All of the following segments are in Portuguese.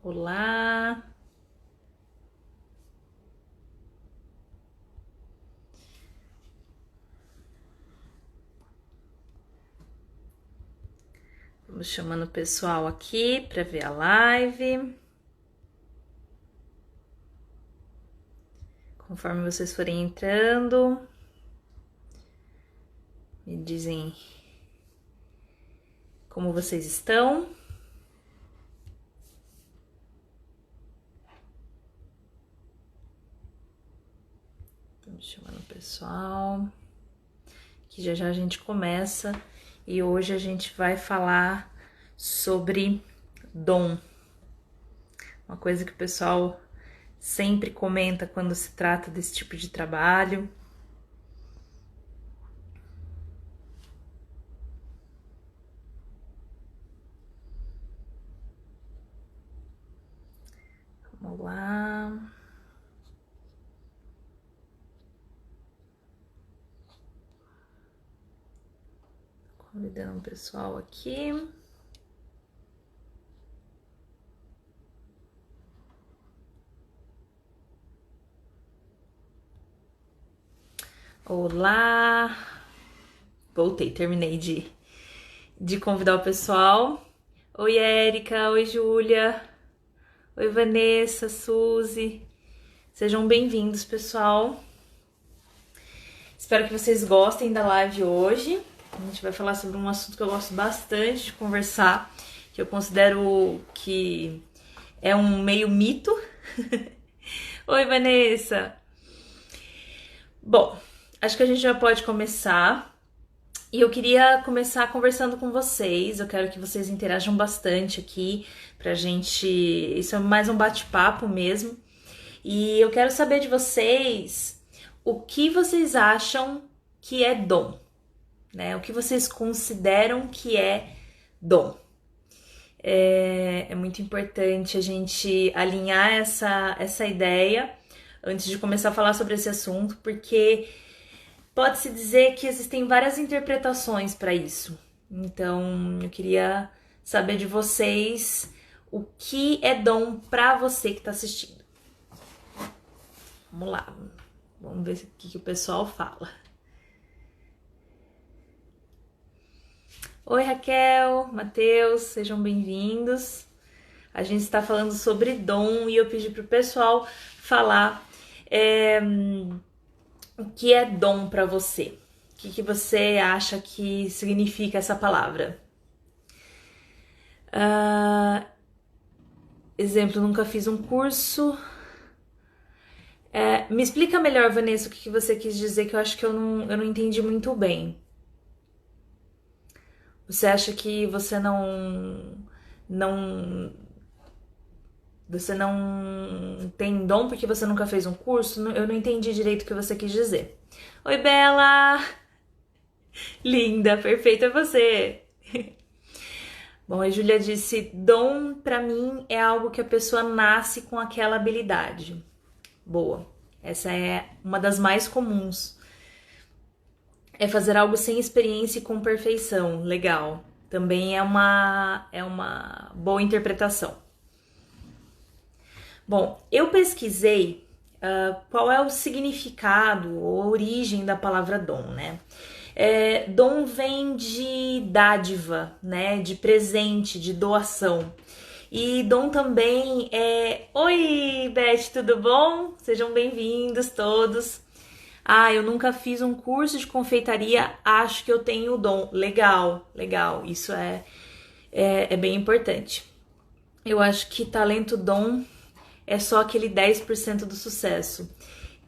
Olá! Vamos chamando o pessoal aqui para ver a live. Conforme vocês forem entrando, me dizem como vocês estão. Estamos chamando o pessoal, que já já a gente começa. E hoje a gente vai falar sobre dom. Uma coisa que o pessoal sempre comenta quando se trata desse tipo de trabalho. Vamos lá. Convidando o pessoal aqui. Olá! Voltei, terminei de convidar o pessoal. Oi, Érica, oi, Júlia, oi, Vanessa, Suzy. Sejam bem-vindos, pessoal. Espero que vocês gostem da live hoje. A gente vai falar sobre um assunto que eu gosto bastante de conversar, que eu considero que é um meio mito. Oi, Vanessa! Bom, acho que a gente já pode começar. E eu queria começar conversando com vocês. Eu quero que vocês interajam bastante aqui pra gente. Isso é mais um bate-papo mesmo. E eu quero saber de vocês o que vocês acham que é dom, né? O que vocês consideram que é dom. É muito importante a gente alinhar essa ideia antes de começar a falar sobre esse assunto, porque pode-se dizer que existem várias interpretações para isso. Então, eu queria saber de vocês o que é dom para você que está assistindo. Vamos lá, vamos ver o que o pessoal fala. Oi, Raquel, Matheus, sejam bem-vindos. A gente está falando sobre dom e eu pedi para o pessoal falar o que é dom para você. O que você acha que significa essa palavra? Exemplo, nunca fiz um curso. Me explica melhor, Vanessa, o que você quis dizer, que eu acho que eu não entendi muito bem. Você acha que você não tem dom porque você nunca fez um curso? Eu não entendi direito o que você quis dizer. Oi, Bela! Linda, perfeita é você! Bom, a Júlia disse, dom pra mim é algo que a pessoa nasce com aquela habilidade. Boa, essa é uma das mais comuns. É fazer algo sem experiência e com perfeição. Legal. Também é uma boa interpretação. Bom, eu pesquisei qual é o significado ou a origem da palavra dom, né? Dom vem de dádiva, né? De presente, de doação. E dom também é... Oi, Beth, tudo bom? Sejam bem-vindos todos. Eu nunca fiz um curso de confeitaria, acho que eu tenho o dom. Legal, legal. Isso é bem importante. Eu acho que talento dom é só aquele 10% do sucesso.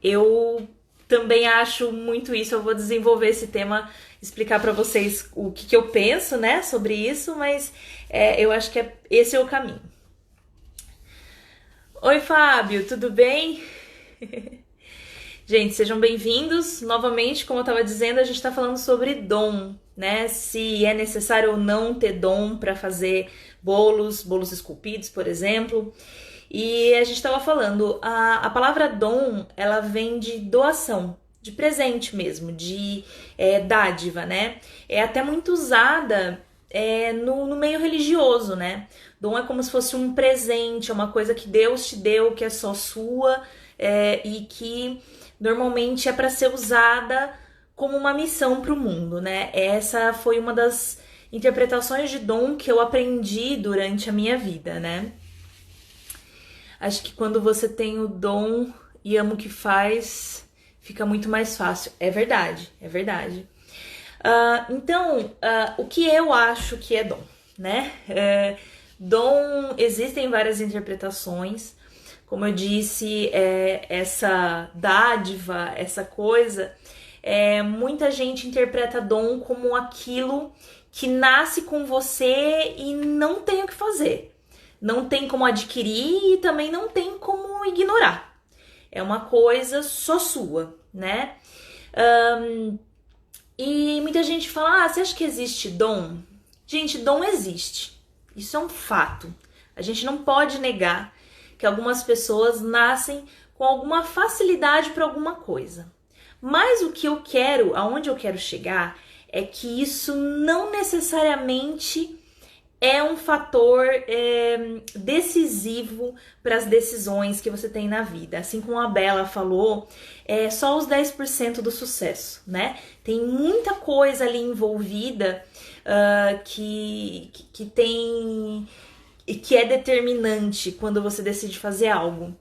Eu também acho muito isso. Eu vou desenvolver esse tema, explicar para vocês o que eu penso, né, sobre isso, mas eu acho que esse é o caminho. Oi, Fábio, tudo bem? Gente, sejam bem-vindos. Novamente, como eu estava dizendo, a gente está falando sobre dom, né? Se é necessário ou não ter dom para fazer bolos esculpidos, por exemplo. E a gente estava falando, a palavra dom, ela vem de doação, de presente mesmo, de dádiva, né? É até muito usada no meio religioso, né? Dom é como se fosse um presente, é uma coisa que Deus te deu, que é só sua, e que normalmente é para ser usada como uma missão para o mundo, né? Essa foi uma das interpretações de dom que eu aprendi durante a minha vida, né? Acho que quando você tem o dom e ama o que faz, fica muito mais fácil. É verdade, é verdade. Então, o que eu acho que é dom, né? Dom, existem várias interpretações. Como eu disse, essa dádiva, essa coisa, muita gente interpreta dom como aquilo que nasce com você e não tem o que fazer. Não tem como adquirir e também não tem como ignorar. É uma coisa só sua, né? E muita gente fala, você acha que existe dom? Gente, dom existe. Isso é um fato. A gente não pode negar que algumas pessoas nascem com alguma facilidade para alguma coisa. Mas o que eu quero, aonde eu quero chegar, é que isso não necessariamente é um fator decisivo para as decisões que você tem na vida. Assim como a Bela falou, é só os 10% do sucesso, né? Tem muita coisa ali envolvida que é determinante quando você decide fazer algo.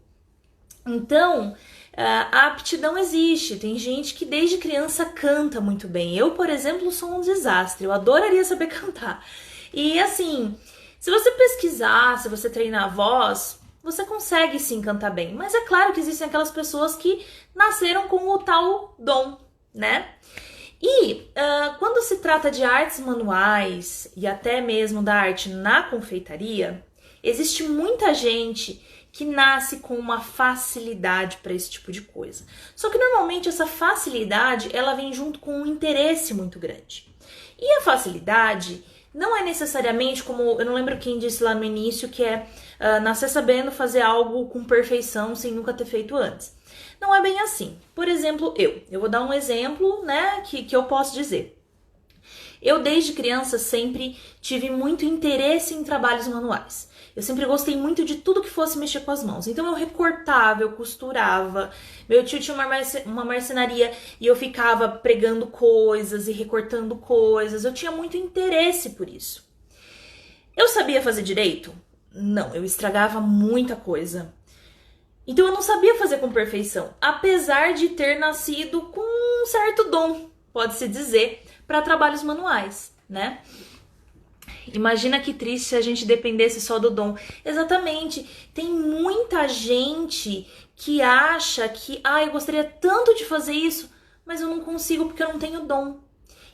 Então, a aptidão existe. Tem gente que desde criança canta muito bem. Eu, por exemplo, sou um desastre. Eu adoraria saber cantar. E assim, se você pesquisar, se você treinar a voz, você consegue sim cantar bem. Mas é claro que existem aquelas pessoas que nasceram com o tal dom, né? E quando se trata de artes manuais e até mesmo da arte na confeitaria, existe muita gente que nasce com uma facilidade para esse tipo de coisa. Só que normalmente essa facilidade ela vem junto com um interesse muito grande. E a facilidade não é necessariamente como, eu não lembro quem disse lá no início, que nascer sabendo fazer algo com perfeição sem nunca ter feito antes. Não é bem assim. Por exemplo, eu vou dar um exemplo, né, que eu posso dizer. Eu desde criança sempre tive muito interesse em trabalhos manuais. Eu sempre gostei muito de tudo que fosse mexer com as mãos. Então eu recortava, eu costurava. Meu tio tinha uma marcenaria e eu ficava pregando coisas e recortando coisas. Eu tinha muito interesse por isso. Eu sabia fazer direito? Não, eu estragava muita coisa. Então eu não sabia fazer com perfeição, apesar de ter nascido com um certo dom, pode-se dizer, para trabalhos manuais, né? Imagina que triste se a gente dependesse só do dom. Exatamente. Tem muita gente que acha que, eu gostaria tanto de fazer isso, mas eu não consigo porque eu não tenho dom.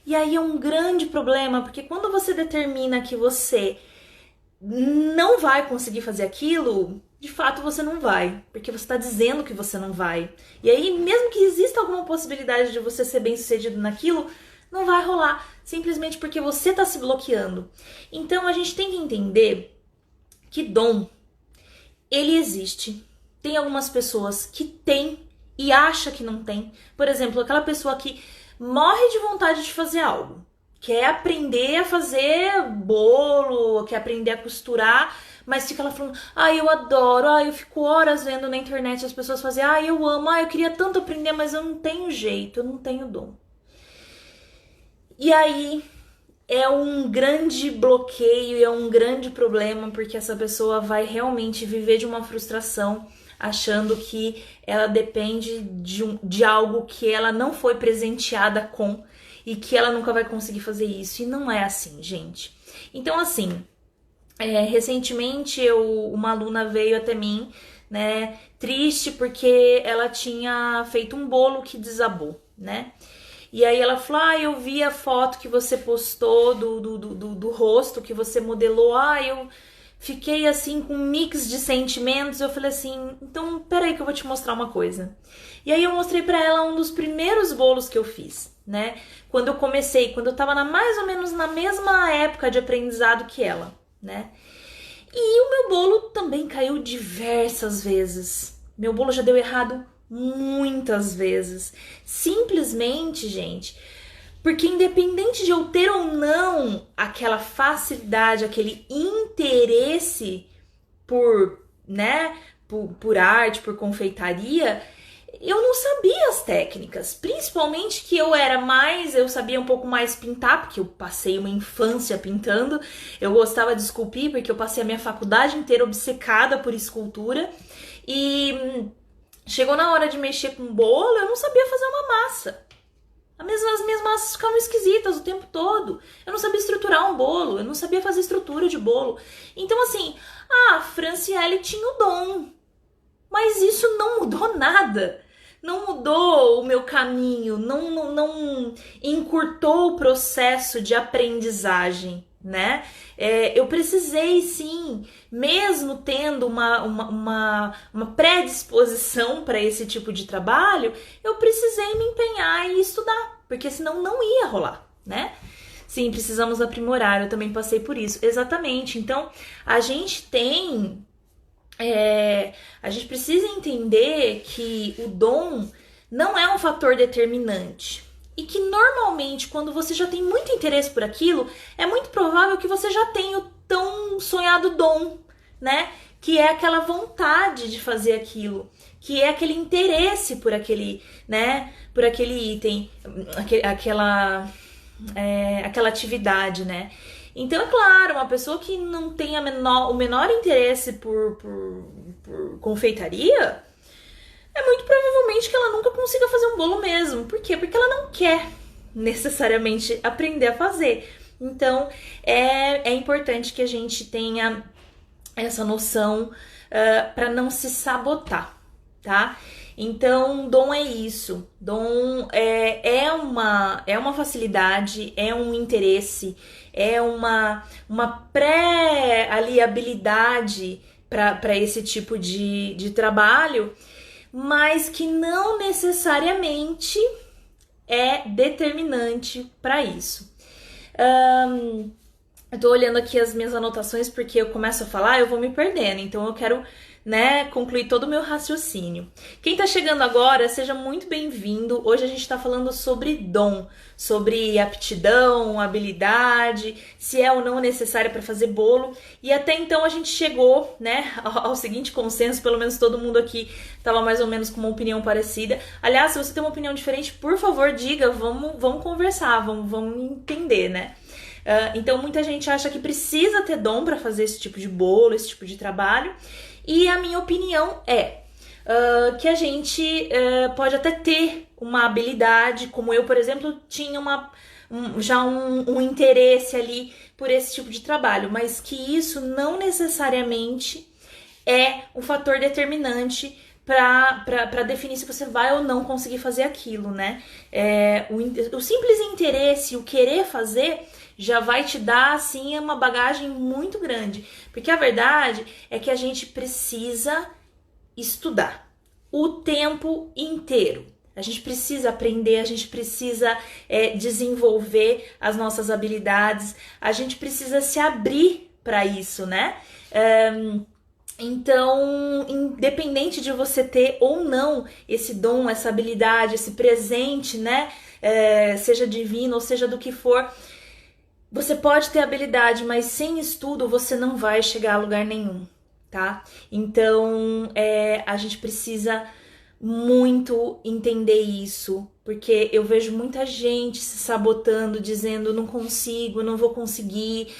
E aí é um grande problema, porque quando você determina que você não vai conseguir fazer aquilo, de fato você não vai, porque você está dizendo que você não vai. E aí, mesmo que exista alguma possibilidade de você ser bem-sucedido naquilo, não vai rolar, simplesmente porque você está se bloqueando. Então, a gente tem que entender que dom, ele existe. Tem algumas pessoas que têm e acha que não tem. Por exemplo, aquela pessoa que morre de vontade de fazer algo. Quer aprender a fazer bolo, quer aprender a costurar, mas fica lá falando, eu adoro, eu fico horas vendo na internet as pessoas fazerem, eu amo, eu queria tanto aprender, mas eu não tenho jeito, eu não tenho dom. E aí é um grande bloqueio, é um grande problema, porque essa pessoa vai realmente viver de uma frustração, achando que ela depende de algo que ela não foi presenteada com e que ela nunca vai conseguir fazer isso. E não é assim, gente. Então, assim, recentemente uma aluna veio até mim, né, triste porque ela tinha feito um bolo que desabou, né? E aí ela falou, eu vi a foto que você postou do rosto, que você modelou, eu fiquei assim com um mix de sentimentos. Eu falei assim, então peraí que eu vou te mostrar uma coisa. E aí eu mostrei pra ela um dos primeiros bolos que eu fiz, né? Quando eu comecei, quando eu tava mais ou menos na mesma época de aprendizado que ela, né? E o meu bolo também caiu diversas vezes. Meu bolo já deu errado muitas vezes. Simplesmente, gente, Porque independente de eu ter ou não aquela facilidade, aquele interesse por, né, por arte, por confeitaria, eu não sabia as técnicas, principalmente que eu sabia um pouco mais pintar, porque eu passei uma infância pintando, eu gostava de esculpir, porque eu passei a minha faculdade inteira obcecada por escultura, e chegou na hora de mexer com bolo, eu não sabia fazer uma massa. As minhas massas ficavam esquisitas o tempo todo. Eu não sabia estruturar um bolo, eu não sabia fazer estrutura de bolo. Então assim, a Franciele tinha o dom, mas isso não mudou nada. Não mudou o meu caminho, não encurtou o processo de aprendizagem, né? Eu precisei sim, mesmo tendo uma predisposição para esse tipo de trabalho, eu precisei me empenhar e estudar, porque senão não ia rolar, né? Sim, precisamos aprimorar, eu também passei por isso. Exatamente, então a gente tem... a gente precisa entender que o dom não é um fator determinante e que normalmente quando você já tem muito interesse por aquilo, é muito provável que você já tenha o tão sonhado dom, né? Que é aquela vontade de fazer aquilo, que é aquele interesse por aquele, né? Por aquele item, aquela atividade, né? Então, é claro, uma pessoa que não tem o menor interesse por confeitaria, é muito provavelmente que ela nunca consiga fazer um bolo mesmo. Por quê? Porque ela não quer necessariamente aprender a fazer. Então, é importante que a gente tenha essa noção para não se sabotar, tá? Então, dom é isso. Dom é uma facilidade, é um interesse, é uma pré-habilidade para esse tipo de trabalho, mas que não necessariamente é determinante para isso. Eu tô olhando aqui as minhas anotações porque eu começo a falar, eu vou me perdendo, então eu quero, né, concluir todo o meu raciocínio. Quem tá chegando agora, seja muito bem-vindo. Hoje a gente tá falando sobre dom, sobre aptidão, habilidade, se é ou não necessária para fazer bolo. E até então a gente chegou, né, ao seguinte consenso, pelo menos todo mundo aqui tava mais ou menos com uma opinião parecida. Aliás, se você tem uma opinião diferente, por favor, diga, vamos conversar, vamos entender, né? Então muita gente acha que precisa ter dom para fazer esse tipo de bolo, esse tipo de trabalho. E a minha opinião é que a gente pode até ter uma habilidade, como eu, por exemplo, tinha um interesse ali por esse tipo de trabalho, mas que isso não necessariamente é um fator determinante para definir se você vai ou não conseguir fazer aquilo, né? O simples interesse, o querer fazer, já vai te dar, assim, uma bagagem muito grande. Porque a verdade é que a gente precisa estudar o tempo inteiro. A gente precisa aprender, a gente precisa desenvolver as nossas habilidades, a gente precisa se abrir para isso, né? Então, independente de você ter ou não esse dom, essa habilidade, esse presente, né? Seja divino ou seja do que for, você pode ter habilidade, mas sem estudo você não vai chegar a lugar nenhum, tá? Então, a gente precisa muito entender isso, porque eu vejo muita gente se sabotando, dizendo não consigo, não vou conseguir,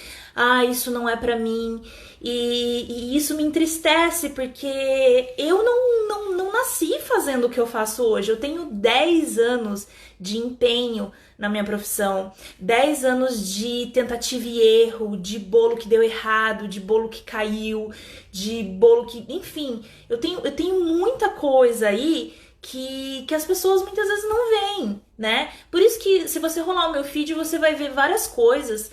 isso não é pra mim, e isso me entristece, porque eu não nasci fazendo o que eu faço hoje. Eu tenho 10 anos de empenho na minha profissão, 10 anos de tentativa e erro, de bolo que deu errado, de bolo que caiu, de bolo que... Enfim, eu tenho muita coisa aí que as pessoas muitas vezes não veem, né? Por isso que se você rolar o meu feed, você vai ver várias coisas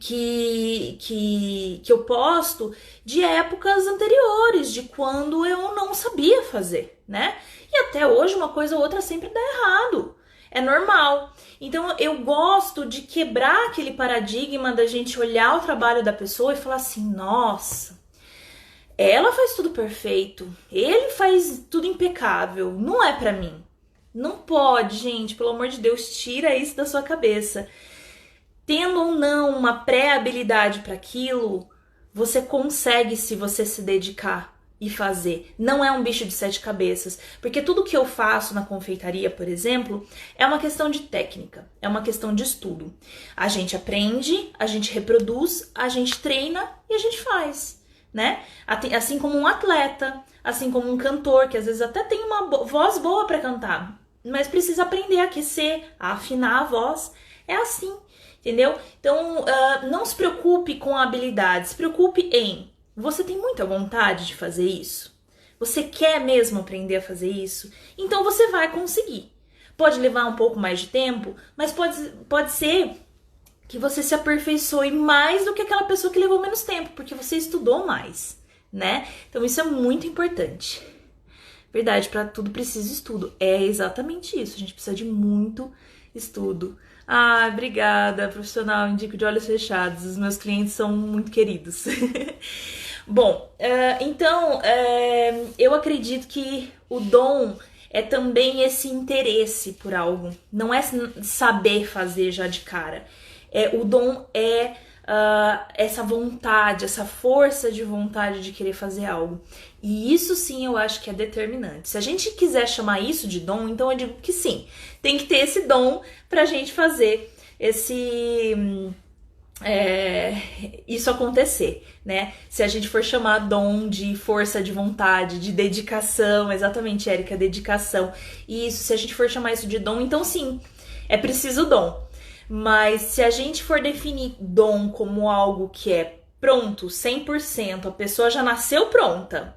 que eu posto de épocas anteriores, de quando eu não sabia fazer, né? E até hoje uma coisa ou outra sempre dá errado. É normal. Então eu gosto de quebrar aquele paradigma da gente olhar o trabalho da pessoa e falar assim, nossa, ela faz tudo perfeito, ele faz tudo impecável, não é pra mim. Não pode, gente, pelo amor de Deus, tira isso da sua cabeça. Tendo ou não uma pré-habilidade para aquilo, você consegue se você se dedicar e fazer. Não é um bicho de sete cabeças, porque tudo que eu faço na confeitaria, por exemplo, é uma questão de técnica, é uma questão de estudo. A gente aprende, a gente reproduz, a gente treina e a gente faz, né? Assim como um atleta, assim como um cantor, que às vezes até tem uma voz boa para cantar, mas precisa aprender a aquecer, a afinar a voz. É assim, entendeu? Então, não se preocupe com a habilidade, se preocupe em: você tem muita vontade de fazer isso? Você quer mesmo aprender a fazer isso? Então você vai conseguir. Pode levar um pouco mais de tempo, mas pode ser que você se aperfeiçoe mais do que aquela pessoa que levou menos tempo, porque você estudou mais, né? Então isso é muito importante. Verdade, para tudo precisa estudo. É exatamente isso, a gente precisa de muito estudo. Ah, obrigada, profissional, indico de olhos fechados. Os meus clientes são muito queridos. Bom, então eu acredito que o dom é também esse interesse por algo. Não é saber fazer já de cara. O dom é essa vontade, essa força de vontade de querer fazer algo. E isso sim eu acho que é determinante. Se a gente quiser chamar isso de dom, então eu digo que sim. Tem que ter esse dom pra gente fazer isso acontecer, né? Se a gente for chamar dom de força de vontade, de dedicação, exatamente, Érica, dedicação. Isso, se a gente for chamar isso de dom, então sim, é preciso dom. Mas se a gente for definir dom como algo que é pronto, 100%, a pessoa já nasceu pronta,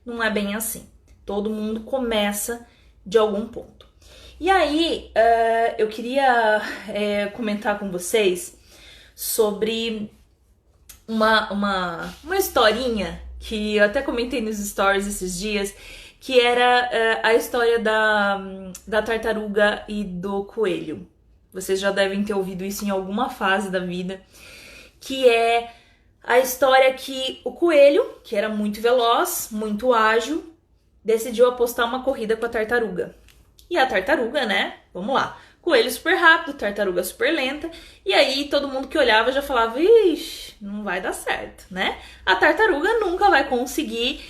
não é bem assim. Todo mundo começa de algum ponto. E aí, eu queria comentar com vocês sobre uma historinha que eu até comentei nos stories esses dias, que era a história da tartaruga e do coelho. Vocês já devem ter ouvido isso em alguma fase da vida, que é a história que o coelho, que era muito veloz, muito ágil, decidiu apostar uma corrida com a tartaruga. E a tartaruga, né? Vamos lá. Coelho super rápido, tartaruga super lenta. E aí todo mundo que olhava já falava: ixi, não vai dar certo, né? A tartaruga nunca vai conseguir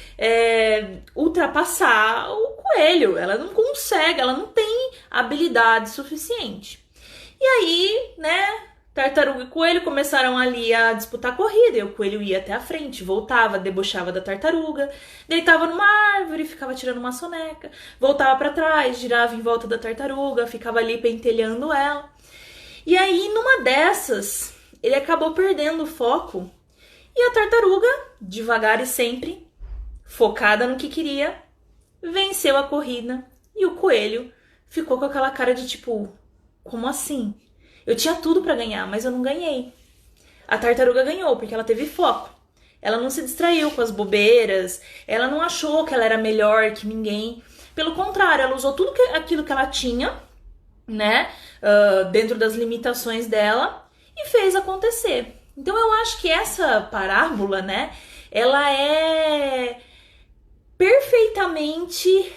ultrapassar o coelho. Ela não consegue, ela não tem habilidade suficiente. E aí, né, tartaruga e coelho começaram ali a disputar a corrida. E o coelho ia até a frente, voltava, debochava da tartaruga, deitava numa árvore, ficava tirando uma soneca, voltava para trás, girava em volta da tartaruga, ficava ali pentelhando ela. E aí, numa dessas, ele acabou perdendo o foco e a tartaruga, devagar e sempre, focada no que queria, venceu a corrida e o coelho ficou com aquela cara de tipo: como assim? Eu tinha tudo pra ganhar, mas eu não ganhei. A tartaruga ganhou porque ela teve foco. Ela não se distraiu com as bobeiras, ela não achou que ela era melhor que ninguém. Pelo contrário, ela usou tudo aquilo que ela tinha, né, dentro das limitações dela, e fez acontecer. Então eu acho que essa parábola, né, ela é perfeitamente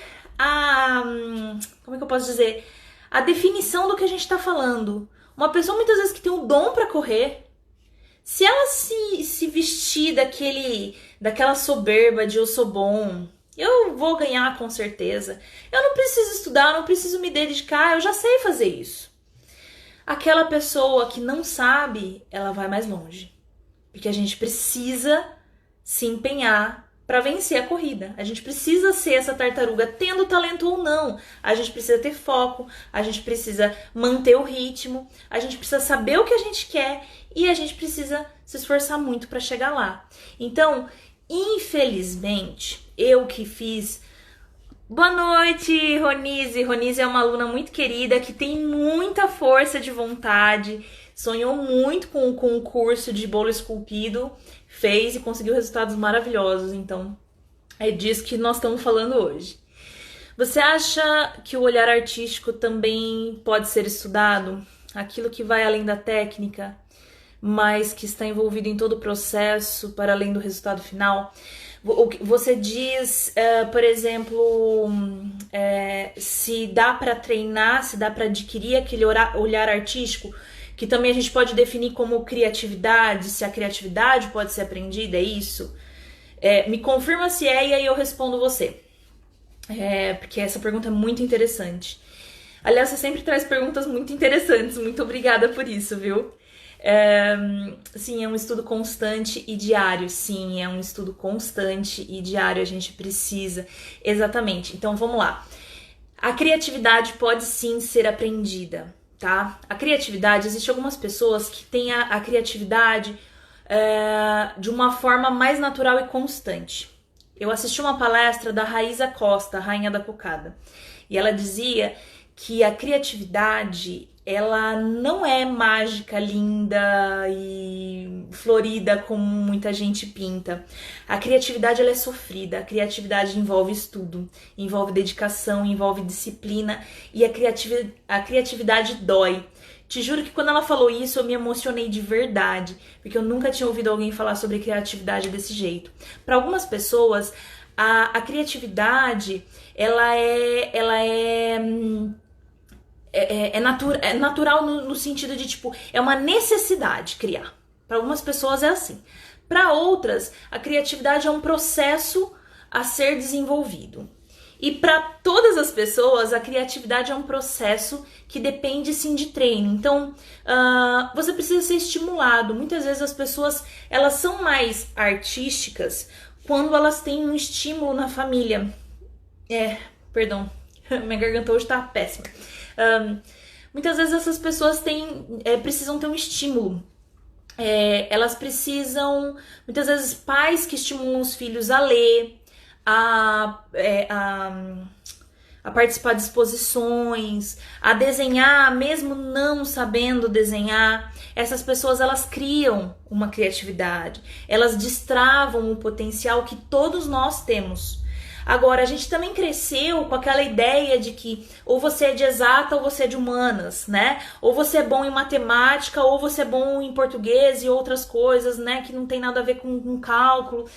como é que eu posso dizer? A definição do que a gente tá falando. Uma pessoa muitas vezes que tem o dom pra correr, se ela se vestir daquela soberba de eu sou bom, eu vou ganhar com certeza, eu não preciso estudar, não preciso me dedicar, eu já sei fazer isso. Aquela pessoa que não sabe, ela vai mais longe. Porque a gente precisa se empenhar para vencer a corrida. A gente precisa ser essa tartaruga, tendo talento ou não. A gente precisa ter foco, a gente precisa manter o ritmo, a gente precisa saber o que a gente quer e a gente precisa se esforçar muito para chegar lá. Então, infelizmente, eu que fiz... Boa noite, Ronise. Ronise é uma aluna muito querida, que tem muita força de vontade, sonhou muito com o concurso de bolo esculpido, fez e conseguiu resultados maravilhosos. Então, é disso que nós estamos falando hoje. Você acha que o olhar artístico também pode ser estudado? Aquilo que vai além da técnica, mas que está envolvido em todo o processo, para além do resultado final? Você diz, por exemplo, se dá para treinar, se dá para adquirir aquele olhar artístico, que também a gente pode definir como criatividade, se a criatividade pode ser aprendida, é isso? Me confirma se é e aí eu respondo você. Porque essa pergunta é muito interessante. Aliás, você sempre traz perguntas muito interessantes, muito obrigada por isso, viu? Sim, é um estudo constante e diário. Sim, é um estudo constante e diário. A gente precisa. Exatamente. Então, vamos lá. A criatividade pode sim ser aprendida, tá? A criatividade, existem algumas pessoas que têm a criatividade de uma forma mais natural e constante. Eu assisti uma palestra da Raíza Costa, a rainha da cocada, e ela dizia que a criatividade, ela não é mágica, linda e florida como muita gente pinta. A criatividade, ela é sofrida. A criatividade envolve estudo, envolve dedicação, envolve disciplina, e a criatividade dói. Te juro que quando ela falou isso, eu me emocionei de verdade, porque eu nunca tinha ouvido alguém falar sobre criatividade desse jeito. Para algumas pessoas, a criatividade, ela é natural no sentido de, tipo, é uma necessidade criar. Para algumas pessoas é assim. Para outras, a criatividade é um processo a ser desenvolvido. E para todas as pessoas, a criatividade é um processo que depende, sim, de treino. Então, você precisa ser estimulado. Muitas vezes as pessoas, elas são mais artísticas quando elas têm um estímulo na família. Perdão, minha garganta hoje tá péssima. Muitas vezes essas pessoas precisam ter um estímulo. Elas precisam, muitas vezes, pais que estimulam os filhos a ler, a participar de exposições, a desenhar, mesmo não sabendo desenhar. Essas pessoas, elas criam uma criatividade, elas destravam o potencial que todos nós temos. Agora, a gente também cresceu com aquela ideia de que ou você é de exata ou você é de humanas, né? Ou você é bom em matemática ou você é bom em português e outras coisas, né? Que não tem nada a ver com cálculo.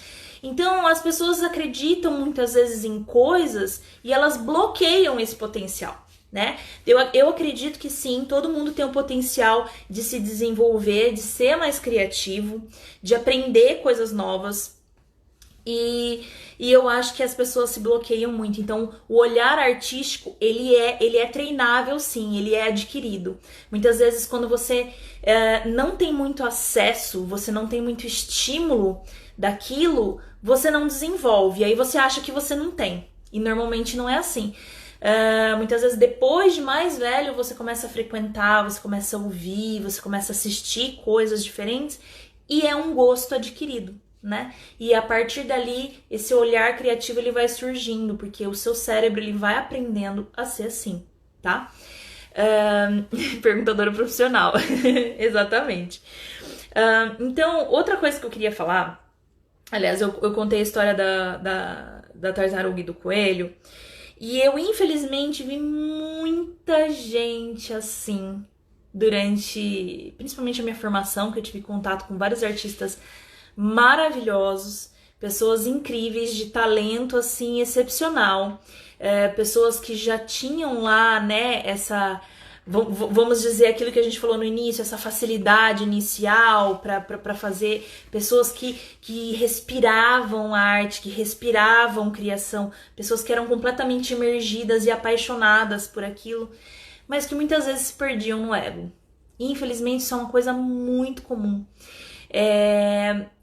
Então, as pessoas acreditam muitas vezes em coisas e elas bloqueiam esse potencial, né? Eu acredito que sim, todo mundo tem o potencial de se desenvolver, de ser mais criativo, de aprender coisas novas. E eu acho que as pessoas se bloqueiam muito. Então, o olhar artístico, ele é treinável, sim, ele é adquirido. Muitas vezes, quando você não tem muito acesso, você não tem muito estímulo daquilo, você não desenvolve. Aí você acha que você não tem. E normalmente não é assim. Muitas vezes, depois de mais velho, você começa a frequentar, você começa a ouvir, você começa a assistir coisas diferentes. E é um gosto adquirido, né? E a partir dali, esse olhar criativo ele vai surgindo, porque o seu cérebro ele vai aprendendo a ser assim, tá? Perguntadora profissional, exatamente. Então, outra coisa que eu queria falar, aliás, eu contei a história da tartaruga e do coelho, e eu infelizmente vi muita gente assim, durante, principalmente a minha formação, que eu tive contato com vários artistas maravilhosos, pessoas incríveis, de talento assim excepcional, pessoas que já tinham lá, né, vamos dizer aquilo que a gente falou no início, essa facilidade inicial para fazer, pessoas que respiravam arte, que respiravam criação, pessoas que eram completamente imergidas e apaixonadas por aquilo, mas que muitas vezes se perdiam no ego. Infelizmente isso é uma coisa muito comum.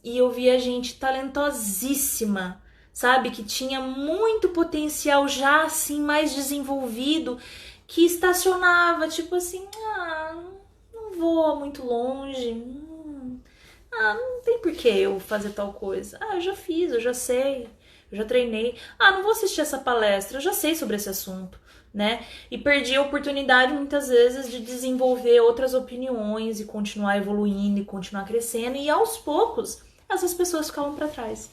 E eu via gente talentosíssima, sabe? Que tinha muito potencial já assim mais desenvolvido, que estacionava, tipo assim, não vou muito longe, não tem por que eu fazer tal coisa. Eu já fiz, eu já sei, eu já treinei. Não vou assistir essa palestra, eu já sei sobre esse assunto, né? E perdi a oportunidade muitas vezes de desenvolver outras opiniões e continuar evoluindo e continuar crescendo, e aos poucos essas pessoas ficavam para trás.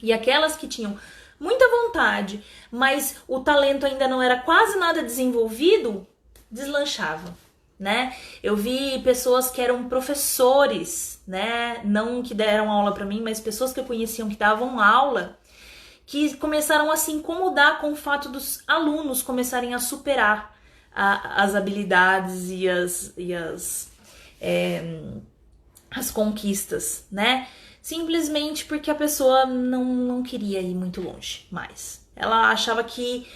E aquelas que tinham muita vontade, mas o talento ainda não era quase nada desenvolvido, deslanchava, né? Eu vi pessoas que eram professores, né? Não que deram aula para mim, mas pessoas que eu conheciam que davam aula, que começaram a se incomodar com o fato dos alunos começarem a superar as habilidades as conquistas, né? Simplesmente porque a pessoa não queria ir muito longe mais. Ela achava que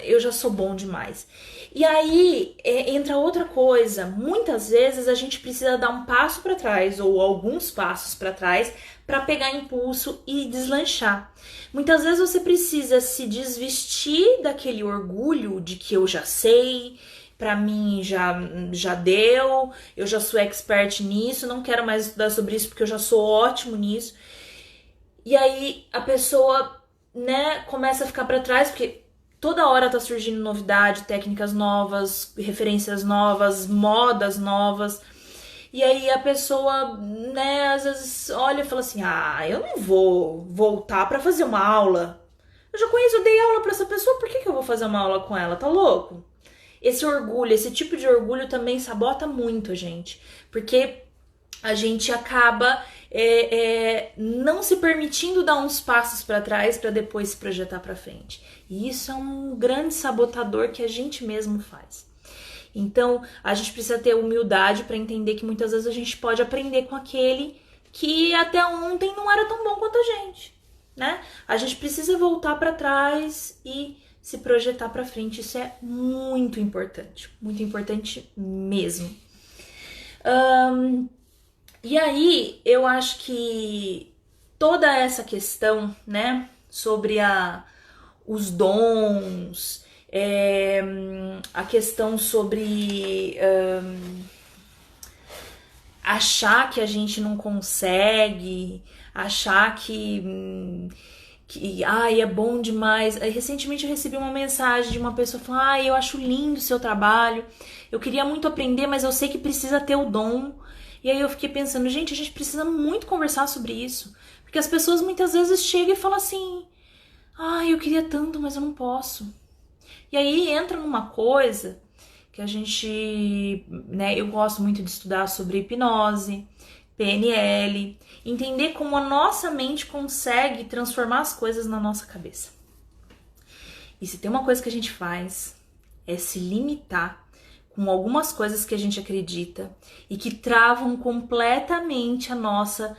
eu já sou bom demais. E aí entra outra coisa. Muitas vezes a gente precisa dar um passo para trás ou alguns passos para trás para pegar impulso e deslanchar. Muitas vezes você precisa se desvestir daquele orgulho de que eu já sei, pra mim já deu, eu já sou expert nisso, não quero mais estudar sobre isso porque eu já sou ótimo nisso. E aí a pessoa, né, começa a ficar pra trás porque toda hora tá surgindo novidade, técnicas novas, referências novas, modas novas. E aí a pessoa, né, às vezes olha e fala assim: "Ah, eu não vou voltar pra fazer uma aula. Eu já conheço, eu dei aula pra essa pessoa, por que eu vou fazer uma aula com ela? Tá louco?" Esse orgulho, esse tipo de orgulho também sabota muito a gente, porque a gente acaba não se permitindo dar uns passos para trás para depois se projetar para frente. E isso é um grande sabotador que a gente mesmo faz. Então, a gente precisa ter humildade para entender que muitas vezes a gente pode aprender com aquele que até ontem não era tão bom quanto a gente, né? A gente precisa voltar para trás e se projetar para frente. Isso é muito importante mesmo. E aí, eu acho que toda essa questão, né, sobre os dons, a questão sobre achar que a gente não consegue, achar que é bom demais. Recentemente eu recebi uma mensagem de uma pessoa falando: eu acho lindo o seu trabalho, eu queria muito aprender, mas eu sei que precisa ter o dom. E aí eu fiquei pensando, gente, a gente precisa muito conversar sobre isso, porque as pessoas muitas vezes chegam e falam assim: eu queria tanto, mas eu não posso. E aí entra numa coisa que a gente, né, eu gosto muito de estudar sobre hipnose, PNL, entender como a nossa mente consegue transformar as coisas na nossa cabeça. E se tem uma coisa que a gente faz, é se limitar com algumas coisas que a gente acredita e que travam completamente a nossa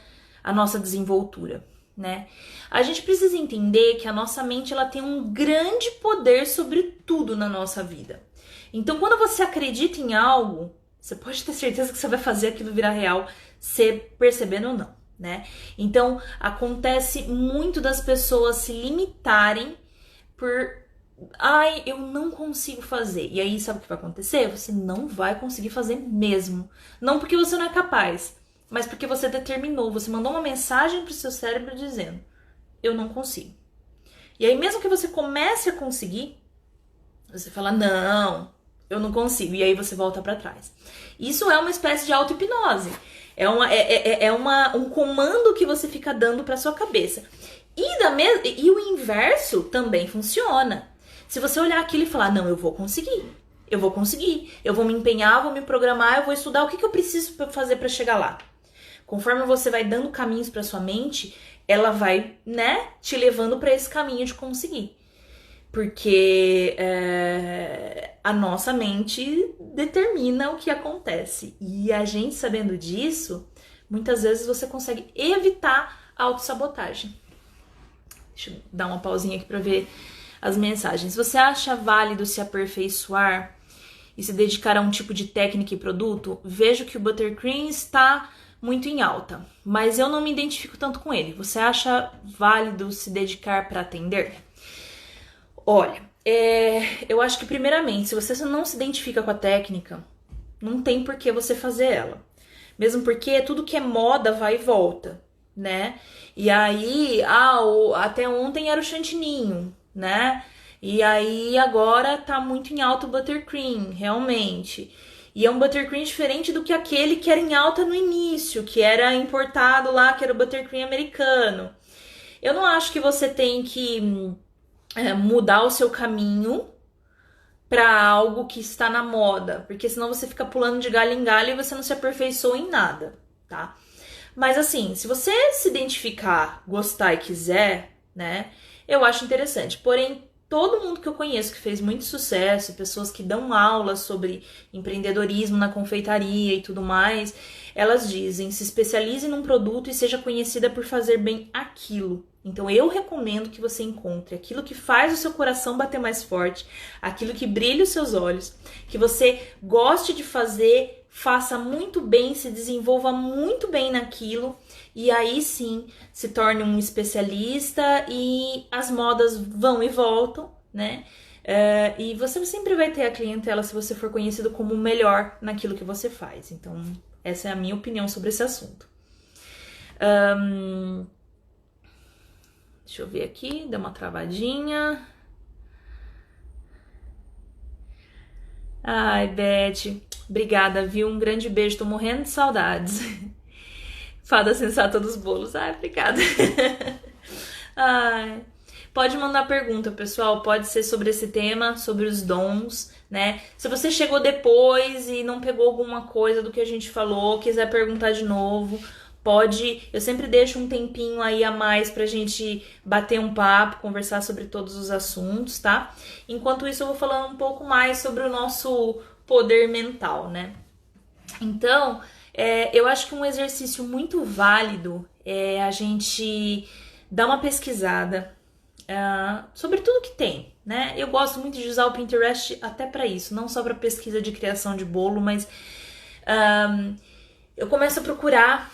desenvoltura, né? A gente precisa entender que a nossa mente ela tem um grande poder sobre tudo na nossa vida. Então, quando você acredita em algo, você pode ter certeza que você vai fazer aquilo virar real, se percebendo ou não, né? Então, acontece muito das pessoas se limitarem por eu não consigo fazer. E aí, sabe o que vai acontecer? Você não vai conseguir fazer mesmo. Não porque você não é capaz, mas porque você determinou, você mandou uma mensagem pro seu cérebro dizendo: eu não consigo. E aí, mesmo que você comece a conseguir, você fala: não, eu não consigo. E aí você volta pra trás. Isso é uma espécie de auto-hipnose. É um comando que você fica dando pra sua cabeça. E o inverso também funciona. Se você olhar aquilo e falar: não, eu vou conseguir, eu vou me empenhar, eu vou me programar, eu vou estudar o que eu preciso fazer para chegar lá. Conforme você vai dando caminhos para sua mente, ela vai, né, te levando para esse caminho de conseguir. Porque a nossa mente determina o que acontece. E a gente sabendo disso, muitas vezes você consegue evitar a autossabotagem. Deixa eu dar uma pausinha aqui para ver as mensagens. Você acha válido se aperfeiçoar e se dedicar a um tipo de técnica e produto? Vejo que o Buttercream está muito em alta, mas eu não me identifico tanto com ele. Você acha válido se dedicar para atender? Olha, eu acho que primeiramente, se você não se identifica com a técnica, não tem por que você fazer ela. Mesmo porque tudo que é moda vai e volta, né? E aí, até ontem era o chantininho, né? E aí agora tá muito em alta o Buttercream, realmente. E é um Buttercream diferente do que aquele que era em alta no início, que era importado lá, que era o Buttercream americano. Eu não acho que você tem que mudar o seu caminho para algo que está na moda, porque senão você fica pulando de galho em galho e você não se aperfeiçoa em nada, tá? Mas assim, se você se identificar, gostar e quiser, né, eu acho interessante. Porém, todo mundo que eu conheço que fez muito sucesso, pessoas que dão aulas sobre empreendedorismo na confeitaria e tudo mais, elas dizem: se especialize num produto e seja conhecida por fazer bem aquilo. Então eu recomendo que você encontre aquilo que faz o seu coração bater mais forte, aquilo que brilha os seus olhos, que você goste de fazer, faça muito bem, se desenvolva muito bem naquilo, e aí sim se torne um especialista, e as modas vão e voltam, né? E você sempre vai ter a clientela se você for conhecido como o melhor naquilo que você faz. Então, essa é a minha opinião sobre esse assunto. Deixa eu ver aqui, deu uma travadinha. Ai, Beth, obrigada, viu? Um grande beijo, tô morrendo de saudades. Fada sensata dos bolos. Ai, obrigada. Ai. Pode mandar pergunta, pessoal. Pode ser sobre esse tema, sobre os dons, né? Se você chegou depois e não pegou alguma coisa do que a gente falou, quiser perguntar de novo, pode. Eu sempre deixo um tempinho aí a mais pra gente bater um papo, conversar sobre todos os assuntos, tá? Enquanto isso, eu vou falando um pouco mais sobre o nosso poder mental, né? Então, eu acho que um exercício muito válido é a gente dar uma pesquisada sobre tudo que tem, né? Eu gosto muito de usar o Pinterest até para isso, não só para pesquisa de criação de bolo, mas eu começo a procurar,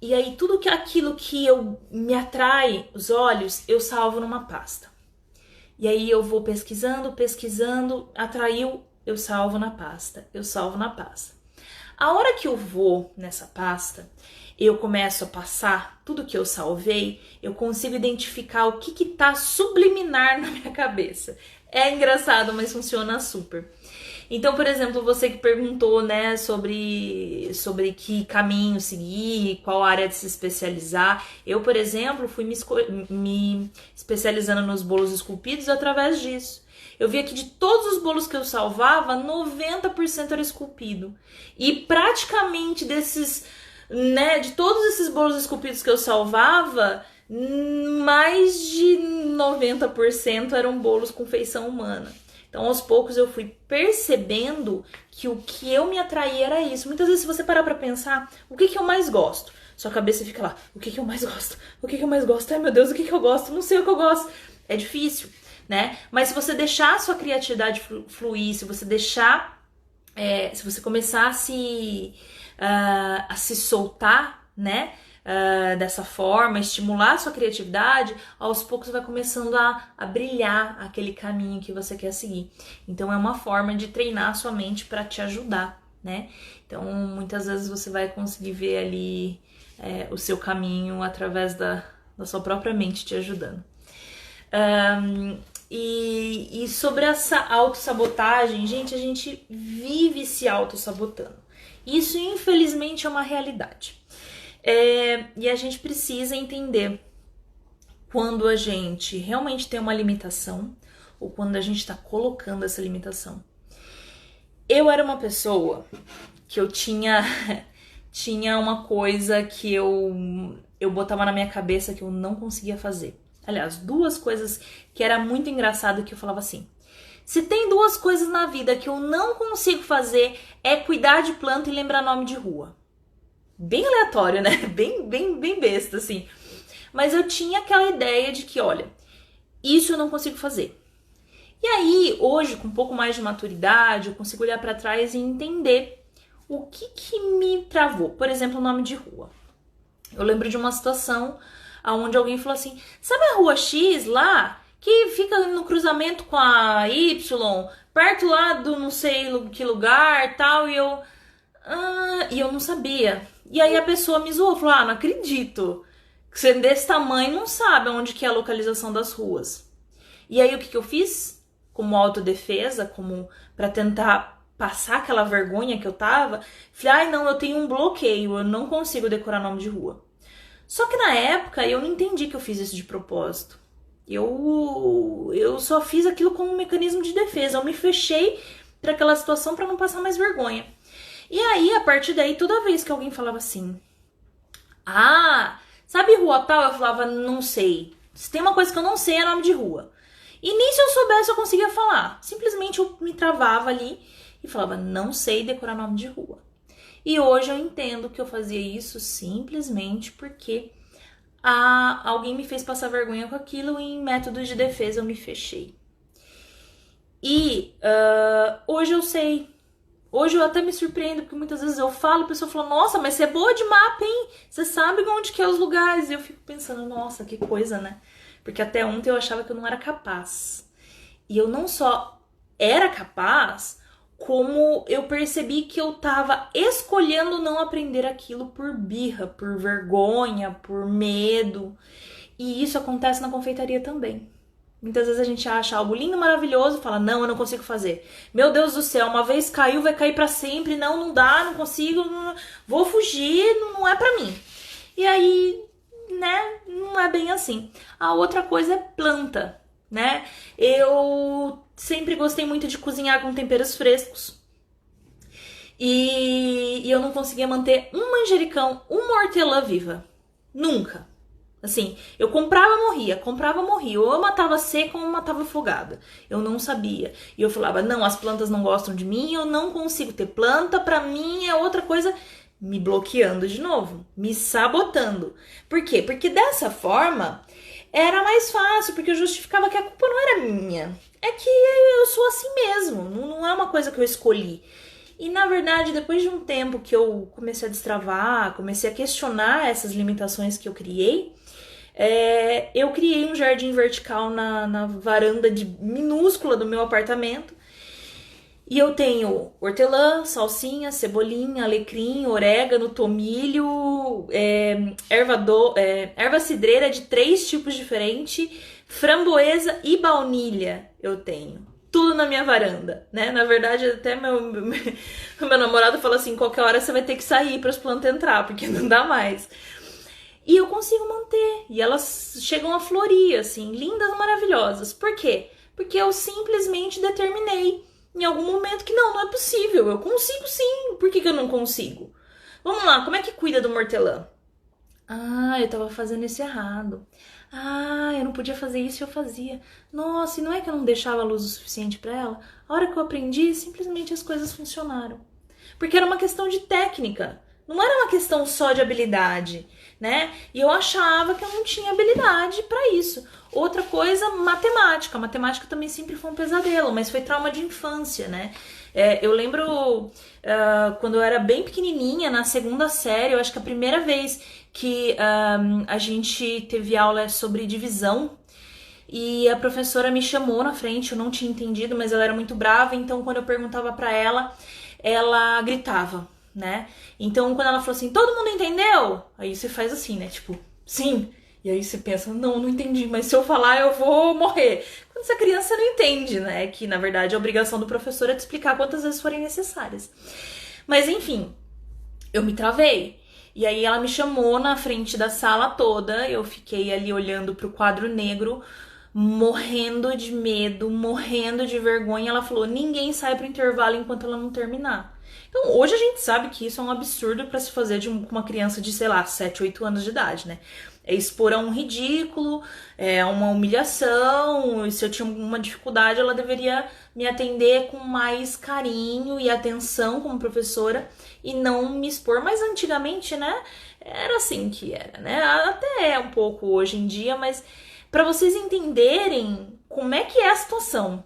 e aí tudo aquilo que me atrai os olhos, eu salvo numa pasta. E aí eu vou pesquisando, atraiu, eu salvo na pasta, A hora que eu vou nessa pasta, eu começo a passar tudo que eu salvei, eu consigo identificar o que tá subliminar na minha cabeça. É engraçado, mas funciona super. Então, por exemplo, você que perguntou, né, sobre que caminho seguir, qual área de se especializar. Eu, por exemplo, fui me especializando nos bolos esculpidos através disso. Eu via que de todos os bolos que eu salvava, 90% era esculpido. E praticamente desses, né, de todos esses bolos esculpidos que eu salvava, mais de 90% eram bolos com feição humana. Então, aos poucos, eu fui percebendo que o que eu me atraía era isso. Muitas vezes, se você parar pra pensar, o que eu mais gosto? Sua cabeça fica lá, o que eu mais gosto? O que eu mais gosto? Ai, meu Deus, o que eu gosto? Não sei o que eu gosto. É difícil, né? Mas se você deixar a sua criatividade fluir, se você deixar, se você começar a se soltar, né? Dessa forma, estimular a sua criatividade, aos poucos vai começando a brilhar aquele caminho que você quer seguir. Então é uma forma de treinar a sua mente para te ajudar, né? Então muitas vezes você vai conseguir ver ali o seu caminho através da sua própria mente te ajudando. E sobre essa autossabotagem, gente, a gente vive se autossabotando. Isso, infelizmente, é uma realidade. E a gente precisa entender quando a gente realmente tem uma limitação ou quando a gente está colocando essa limitação. Eu era uma pessoa que eu tinha uma coisa que eu botava na minha cabeça que eu não conseguia fazer. Aliás, duas coisas que era muito engraçado, que eu falava assim: se tem duas coisas na vida que eu não consigo fazer, é cuidar de planta e lembrar nome de rua. Bem aleatório, né? Bem besta, assim. Mas eu tinha aquela ideia de que, olha, isso eu não consigo fazer. E aí, hoje, com um pouco mais de maturidade, eu consigo olhar pra trás e entender o que me travou. Por exemplo, o nome de rua. Eu lembro de uma situação onde alguém falou assim: sabe a rua X lá, que fica no cruzamento com a Y, perto lá do não sei que lugar, tal, e eu não sabia. E aí a pessoa me zoou, falou: não acredito que você desse tamanho não sabe onde que é a localização das ruas. E aí o que eu fiz? Como autodefesa, como para tentar passar aquela vergonha que eu tava, falei: não, eu tenho um bloqueio, eu não consigo decorar nome de rua. Só que na época eu não entendi que eu fiz isso de propósito. Eu só fiz aquilo como um mecanismo de defesa. Eu me fechei para aquela situação para não passar mais vergonha. E aí, a partir daí, toda vez que alguém falava assim, ah, sabe rua tal? Eu falava, não sei. Se tem uma coisa que eu não sei, é nome de rua. E nem se eu soubesse eu conseguia falar. Simplesmente eu me travava ali e falava, não sei decorar nome de rua. E hoje eu entendo que eu fazia isso simplesmente porque alguém me fez passar vergonha com aquilo e em métodos de defesa eu me fechei. E hoje eu sei. Hoje eu até me surpreendo, porque muitas vezes eu falo, a pessoa fala, nossa, mas você é boa de mapa, hein? Você sabe onde que é os lugares. E eu fico pensando, nossa, que coisa, né? Porque até ontem eu achava que eu não era capaz. E eu não só era capaz, como eu percebi que eu tava escolhendo não aprender aquilo por birra, por vergonha, por medo. E isso acontece na confeitaria também. Muitas vezes a gente acha algo lindo, maravilhoso e fala, não, eu não consigo fazer. Meu Deus do céu, uma vez caiu, vai cair pra sempre. Não, não dá, não consigo, vou fugir, não é pra mim. E aí, né, não é bem assim. A outra coisa é planta, né? Eu sempre gostei muito de cozinhar com temperos frescos. E eu não conseguia manter um manjericão, uma hortelã viva. Nunca. Assim, eu comprava, morria. Ou eu matava seca ou eu matava afogada. Eu não sabia. E eu falava, não, as plantas não gostam de mim, eu não consigo ter planta, pra mim é outra coisa, me bloqueando de novo, me sabotando. Por quê? Porque dessa forma era mais fácil, porque eu justificava que a culpa não era minha. É que eu sou assim mesmo, não é uma coisa que eu escolhi. E na verdade, depois de um tempo que eu comecei a destravar, comecei a questionar essas limitações que eu criei, eu criei um jardim vertical na varanda minúscula do meu apartamento. E eu tenho hortelã, salsinha, cebolinha, alecrim, orégano, tomilho, erva cidreira de 3 tipos diferentes, framboesa e baunilha eu tenho. Tudo na minha varanda, né? Na verdade, até meu namorado fala assim, qualquer hora você vai ter que sair para as plantas entrar, porque não dá mais. E eu consigo manter. E elas chegam a florir, assim, lindas, maravilhosas. Por quê? Porque eu simplesmente determinei em algum momento que não é possível. Eu consigo sim. Por que eu não consigo? Vamos lá, como é que cuida do hortelã? Ah, eu tava fazendo isso errado. Ah, eu não podia fazer isso e eu fazia. Nossa, e não é que eu não deixava luz o suficiente pra ela? A hora que eu aprendi, simplesmente as coisas funcionaram. Porque era uma questão de técnica. Não era uma questão só de habilidade, né? E eu achava que eu não tinha habilidade para isso. Outra coisa, matemática. Matemática também sempre foi um pesadelo, mas foi trauma de infância, né? Eu lembro quando eu era bem pequenininha, na 2ª série, eu acho que a primeira vez que a gente teve aula sobre divisão, e a professora me chamou na frente, eu não tinha entendido, mas ela era muito brava, então quando eu perguntava para ela, ela gritava, né? Então quando ela falou assim, todo mundo entendeu? Aí você faz assim, né? Tipo, sim. E aí você pensa, não entendi, mas se eu falar eu vou morrer. Quando essa criança não entende, né? Que na verdade a obrigação do professor é te explicar quantas vezes forem necessárias. Mas enfim, eu me travei. E aí ela me chamou na frente da sala toda, eu fiquei ali olhando pro quadro negro, morrendo de medo, morrendo de vergonha. Ela falou, ninguém sai pro intervalo enquanto ela não terminar. Então hoje a gente sabe que isso é um absurdo para se fazer com uma criança de, sei lá, 7, 8 anos de idade, né? É expor a um ridículo, é uma humilhação, e se eu tinha alguma dificuldade, ela deveria me atender com mais carinho e atenção como professora e não me expor. Mas antigamente, né, era assim que era, né? Até é um pouco hoje em dia, mas para vocês entenderem como é que é a situação.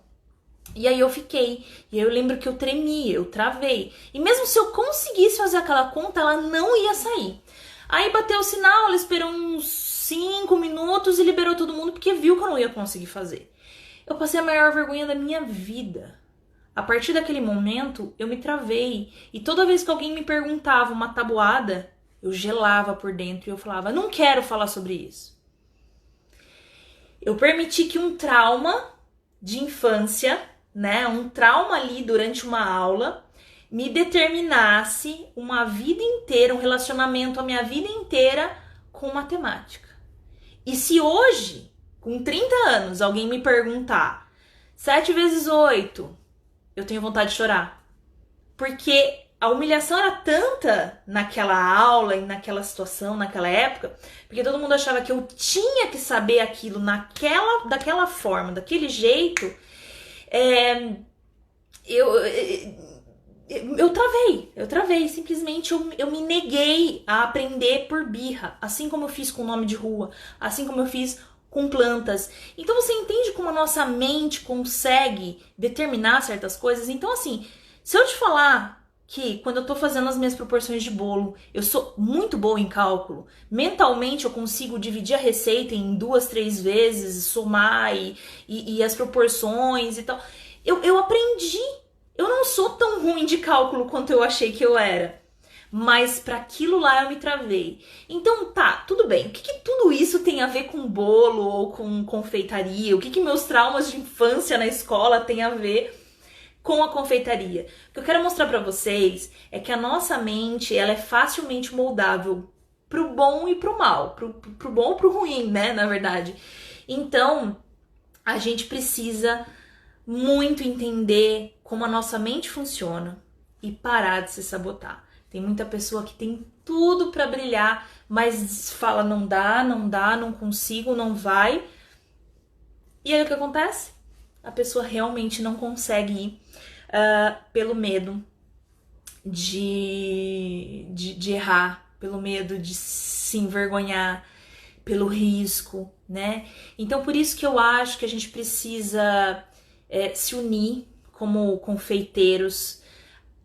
E aí eu fiquei, e aí eu lembro que eu tremi, eu travei. E mesmo se eu conseguisse fazer aquela conta, ela não ia sair. Aí bateu o sinal, ela esperou uns 5 minutos e liberou todo mundo porque viu que eu não ia conseguir fazer. Eu passei a maior vergonha da minha vida. A partir daquele momento, eu me travei. E toda vez que alguém me perguntava uma tabuada, eu gelava por dentro e eu falava, não quero falar sobre isso. Eu permiti que um trauma de infância, né, um trauma ali durante uma aula, me determinasse uma vida inteira, um relacionamento a minha vida inteira com matemática. E se hoje, com 30 anos, alguém me perguntar 7 vezes 8, eu tenho vontade de chorar. Porque a humilhação era tanta naquela aula e naquela situação, naquela época, porque todo mundo achava que eu tinha que saber aquilo daquela forma, daquele jeito. Eu travei, simplesmente eu me neguei a aprender por birra, assim como eu fiz com nome de rua, assim como eu fiz com plantas. Então você entende como a nossa mente consegue determinar certas coisas? Então assim, se eu te falar que quando eu tô fazendo as minhas proporções de bolo, eu sou muito boa em cálculo, mentalmente eu consigo dividir a receita em 2, 3 vezes, somar e as proporções e tal, eu aprendi. Eu não sou tão ruim de cálculo quanto eu achei que eu era. Mas para aquilo lá eu me travei. Então tá, tudo bem. O que tudo isso tem a ver com bolo ou com confeitaria? O que meus traumas de infância na escola tem a ver com a confeitaria? O que eu quero mostrar para vocês é que a nossa mente, ela é facilmente moldável pro bom e pro mal. Pro bom ou pro ruim, né, na verdade. Então, a gente precisa muito entender como a nossa mente funciona e parar de se sabotar. Tem muita pessoa que tem tudo para brilhar, mas fala não dá, não consigo, não vai. E aí o que acontece? A pessoa realmente não consegue ir pelo medo de errar, pelo medo de se envergonhar, pelo risco, né? Então por isso que eu acho que a gente precisa se unir como confeiteiros,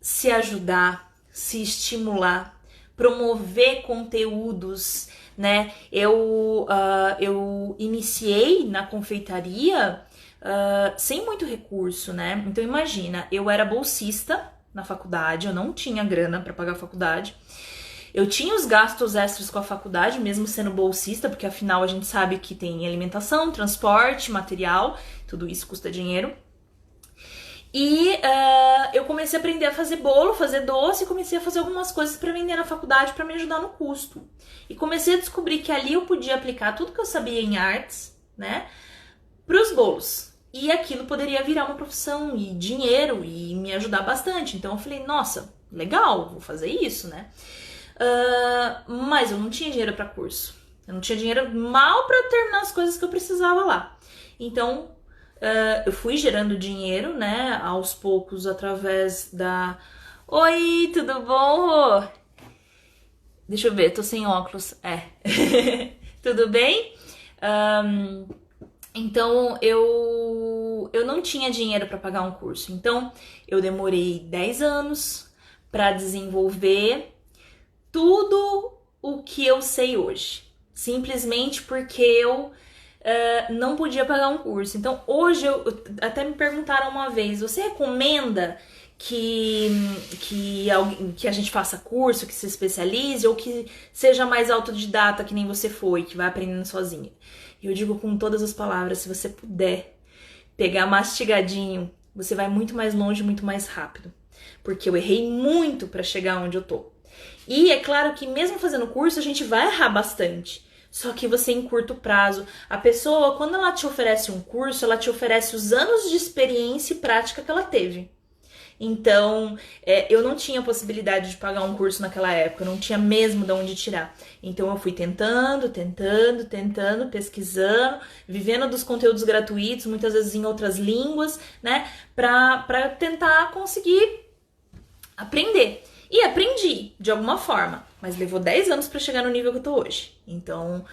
se ajudar, se estimular, promover conteúdos, né? Eu iniciei na confeitaria sem muito recurso, né? Então imagina, eu era bolsista na faculdade, eu não tinha grana para pagar a faculdade. Eu tinha os gastos extras com a faculdade, mesmo sendo bolsista, porque afinal a gente sabe que tem alimentação, transporte, material, tudo isso custa dinheiro. E eu comecei a aprender a fazer bolo, fazer doce, e comecei a fazer algumas coisas para vender na faculdade para me ajudar no custo. E comecei a descobrir que ali eu podia aplicar tudo que eu sabia em artes, né, para os bolos. E aquilo poderia virar uma profissão e dinheiro e me ajudar bastante. Então eu falei, nossa, legal, vou fazer isso, né? Mas eu não tinha dinheiro para curso. Eu não tinha dinheiro mal para terminar as coisas que eu precisava lá. Então eu fui gerando dinheiro, né, aos poucos através da... Oi, tudo bom, Rô? Deixa eu ver, tô sem óculos. Tudo bem? Então eu não tinha dinheiro para pagar um curso. Então eu demorei 10 anos para desenvolver tudo o que eu sei hoje. Simplesmente porque eu não podia pagar um curso. Então hoje até me perguntaram uma vez, você recomenda que a gente faça curso, que se especialize ou que seja mais autodidata que nem você foi, que vai aprendendo sozinha? E eu digo com todas as palavras, se você puder pegar mastigadinho, você vai muito mais longe, muito mais rápido. Porque eu errei muito para chegar onde eu tô. E é claro que mesmo fazendo curso, a gente vai errar bastante. Só que você em curto prazo. A pessoa, quando ela te oferece um curso, ela te oferece os anos de experiência e prática que ela teve. Então, eu não tinha possibilidade de pagar um curso naquela época, eu não tinha mesmo de onde tirar. Então eu fui tentando, pesquisando, vivendo dos conteúdos gratuitos, muitas vezes em outras línguas, né? Pra tentar conseguir aprender. E aprendi, de alguma forma, mas levou 10 anos pra chegar no nível que eu tô hoje. Então,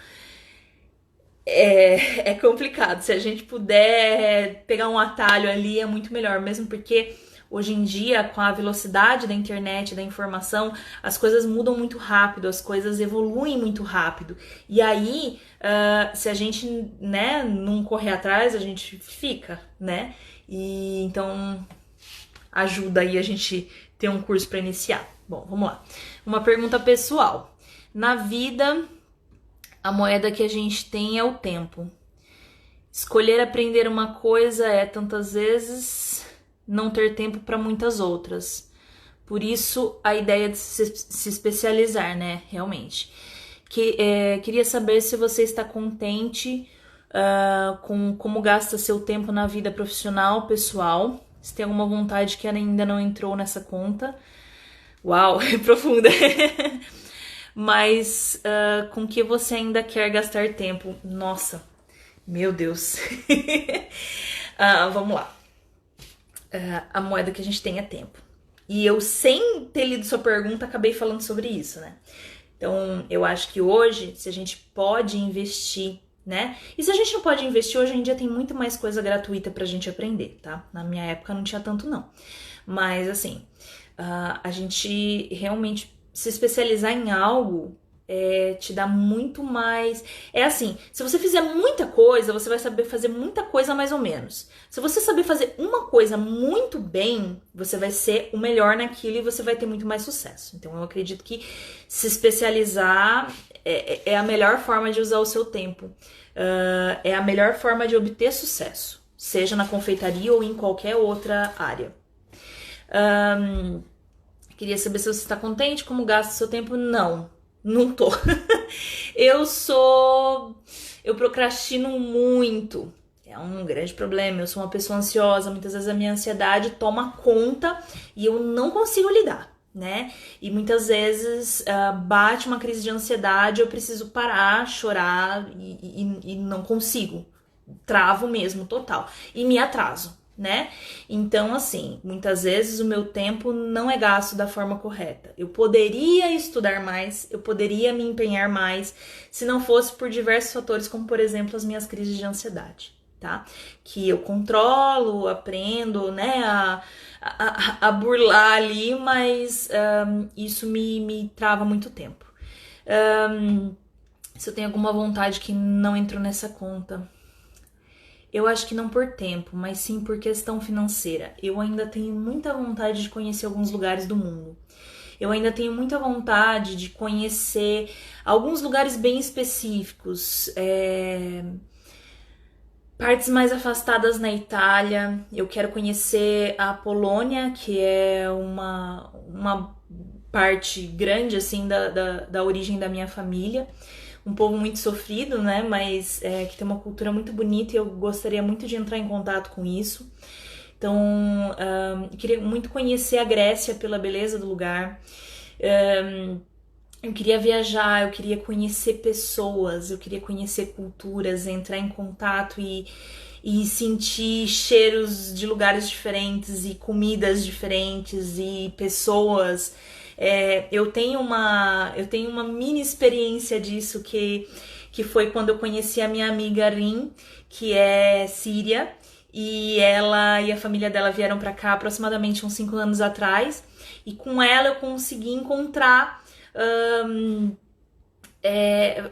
é complicado. Se a gente puder pegar um atalho ali, é muito melhor, mesmo porque hoje em dia, com a velocidade da internet, da informação, as coisas mudam muito rápido, as coisas evoluem muito rápido. E aí, se a gente, né, não correr atrás, a gente fica, né? E então, ajuda aí a gente ter um curso para iniciar. Bom, vamos lá. Uma pergunta pessoal. Na vida, a moeda que a gente tem é o tempo. Escolher aprender uma coisa é tantas vezes não ter tempo para muitas outras. Por isso, a ideia de se especializar, né? Realmente. Queria saber se você está contente com como gasta seu tempo na vida profissional, pessoal. Se tem alguma vontade que ainda não entrou nessa conta. Uau, é profunda. Mas com que você ainda quer gastar tempo? Nossa, meu Deus. Vamos lá. A moeda que a gente tem é tempo. E eu, sem ter lido sua pergunta, acabei falando sobre isso, né? Então, eu acho que hoje, se a gente pode investir, né? E se a gente não pode investir, hoje em dia tem muito mais coisa gratuita pra gente aprender, tá? Na minha época não tinha tanto, não. Mas, assim, a gente realmente se especializar em algo te dá muito mais... É assim, se você fizer muita coisa, você vai saber fazer muita coisa mais ou menos. Se você saber fazer uma coisa muito bem, você vai ser o melhor naquilo e você vai ter muito mais sucesso. Então eu acredito que se especializar é a melhor forma de usar o seu tempo. É a melhor forma de obter sucesso, seja na confeitaria ou em qualquer outra área. Queria saber se você está contente, como gasta o seu tempo. Não tô. Eu procrastino muito. É um grande problema. Eu sou uma pessoa ansiosa. Muitas vezes a minha ansiedade toma conta e eu não consigo lidar, né? E muitas vezes bate uma crise de ansiedade, eu preciso parar, chorar e não consigo. Travo mesmo, total. E me atraso, né? Então, assim, muitas vezes o meu tempo não é gasto da forma correta. Eu poderia estudar mais, eu poderia me empenhar mais, se não fosse por diversos fatores, como, por exemplo, as minhas crises de ansiedade, tá? Que eu controlo, aprendo, né, a burlar ali, mas isso me trava muito tempo. Se eu tenho alguma vontade que não entrou nessa conta... Eu acho que não por tempo, mas sim por questão financeira. Eu ainda tenho muita vontade de conhecer alguns lugares do mundo. Eu ainda tenho muita vontade de conhecer alguns lugares bem específicos. Partes mais afastadas na Itália. Eu quero conhecer a Polônia, que é uma parte grande assim da origem da minha família. Um povo muito sofrido, né, mas que tem uma cultura muito bonita e eu gostaria muito de entrar em contato com isso. Então, eu queria muito conhecer a Grécia pela beleza do lugar. Eu queria viajar, eu queria conhecer pessoas, eu queria conhecer culturas, entrar em contato e sentir cheiros de lugares diferentes e comidas diferentes e pessoas... Eu tenho uma mini experiência disso que foi quando eu conheci a minha amiga Rin, que é síria, e ela e a família dela vieram para cá aproximadamente uns 5 anos atrás, e com ela eu consegui encontrar,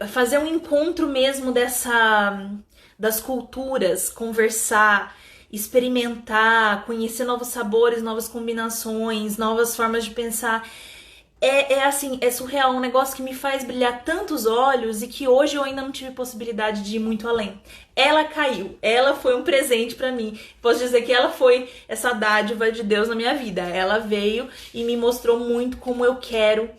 fazer um encontro mesmo das culturas, conversar, experimentar, conhecer novos sabores, novas combinações, novas formas de pensar. Assim, é surreal, um negócio que me faz brilhar tantos olhos e que hoje eu ainda não tive possibilidade de ir muito além. Ela caiu, ela foi um presente pra mim. Posso dizer que ela foi essa dádiva de Deus na minha vida. Ela veio e me mostrou muito como eu quero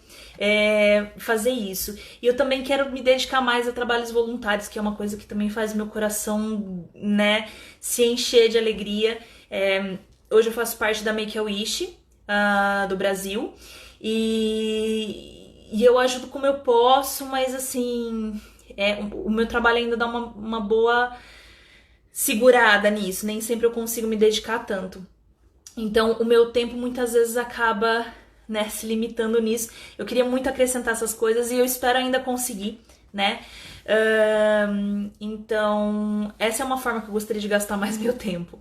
fazer isso. E eu também quero me dedicar mais a trabalhos voluntários, que é uma coisa que também faz meu coração, né, se encher de alegria. Hoje eu faço parte da Make-A-Wish do Brasil. E eu ajudo como eu posso, mas assim, o meu trabalho ainda dá uma boa segurada nisso, nem sempre eu consigo me dedicar tanto. Então o meu tempo muitas vezes acaba, né, se limitando nisso. Eu queria muito acrescentar essas coisas e eu espero ainda conseguir, né? Então essa é uma forma que eu gostaria de gastar mais meu tempo.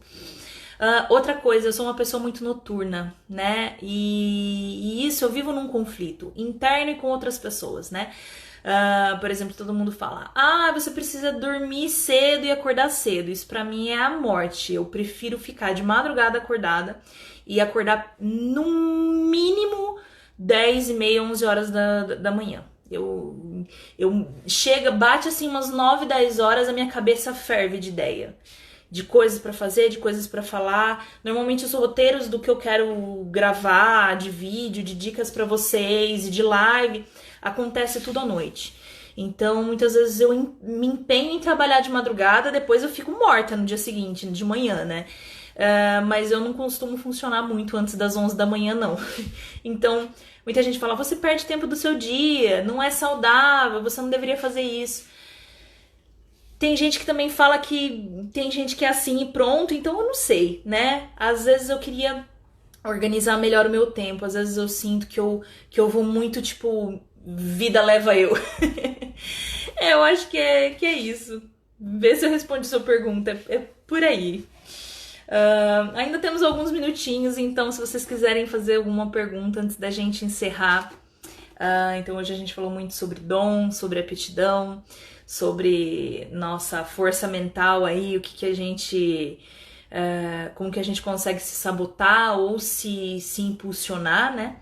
Outra coisa, eu sou uma pessoa muito noturna, né? E isso eu vivo num conflito interno e com outras pessoas, né? Por exemplo, todo mundo fala: você precisa dormir cedo e acordar cedo. Isso pra mim é a morte. Eu prefiro ficar de madrugada acordada e acordar no mínimo 10h30, 11 horas da manhã. Bate assim umas 9, 10 horas, a minha cabeça ferve de ideia. De coisas pra fazer, de coisas pra falar. Normalmente os roteiros do que eu quero gravar, de vídeo, de dicas pra vocês, de live, acontece tudo à noite. Então, muitas vezes eu me empenho em trabalhar de madrugada, depois eu fico morta no dia seguinte, de manhã, né? Mas eu não costumo funcionar muito antes das 11 da manhã, não. Então, muita gente fala, você perde tempo do seu dia, não é saudável, você não deveria fazer isso. Tem gente que também fala que tem gente que é assim e pronto, então eu não sei, né? Às vezes eu queria organizar melhor o meu tempo, às vezes eu sinto que eu vou muito, tipo, vida leva eu. Eu acho que é isso. Vê se eu respondi sua pergunta, é por aí. Ainda temos alguns minutinhos, então se vocês quiserem fazer alguma pergunta antes da gente encerrar. Então hoje a gente falou muito sobre dom, sobre aptidão, sobre nossa força mental aí, o que a gente... como que a gente consegue se sabotar ou se impulsionar, né?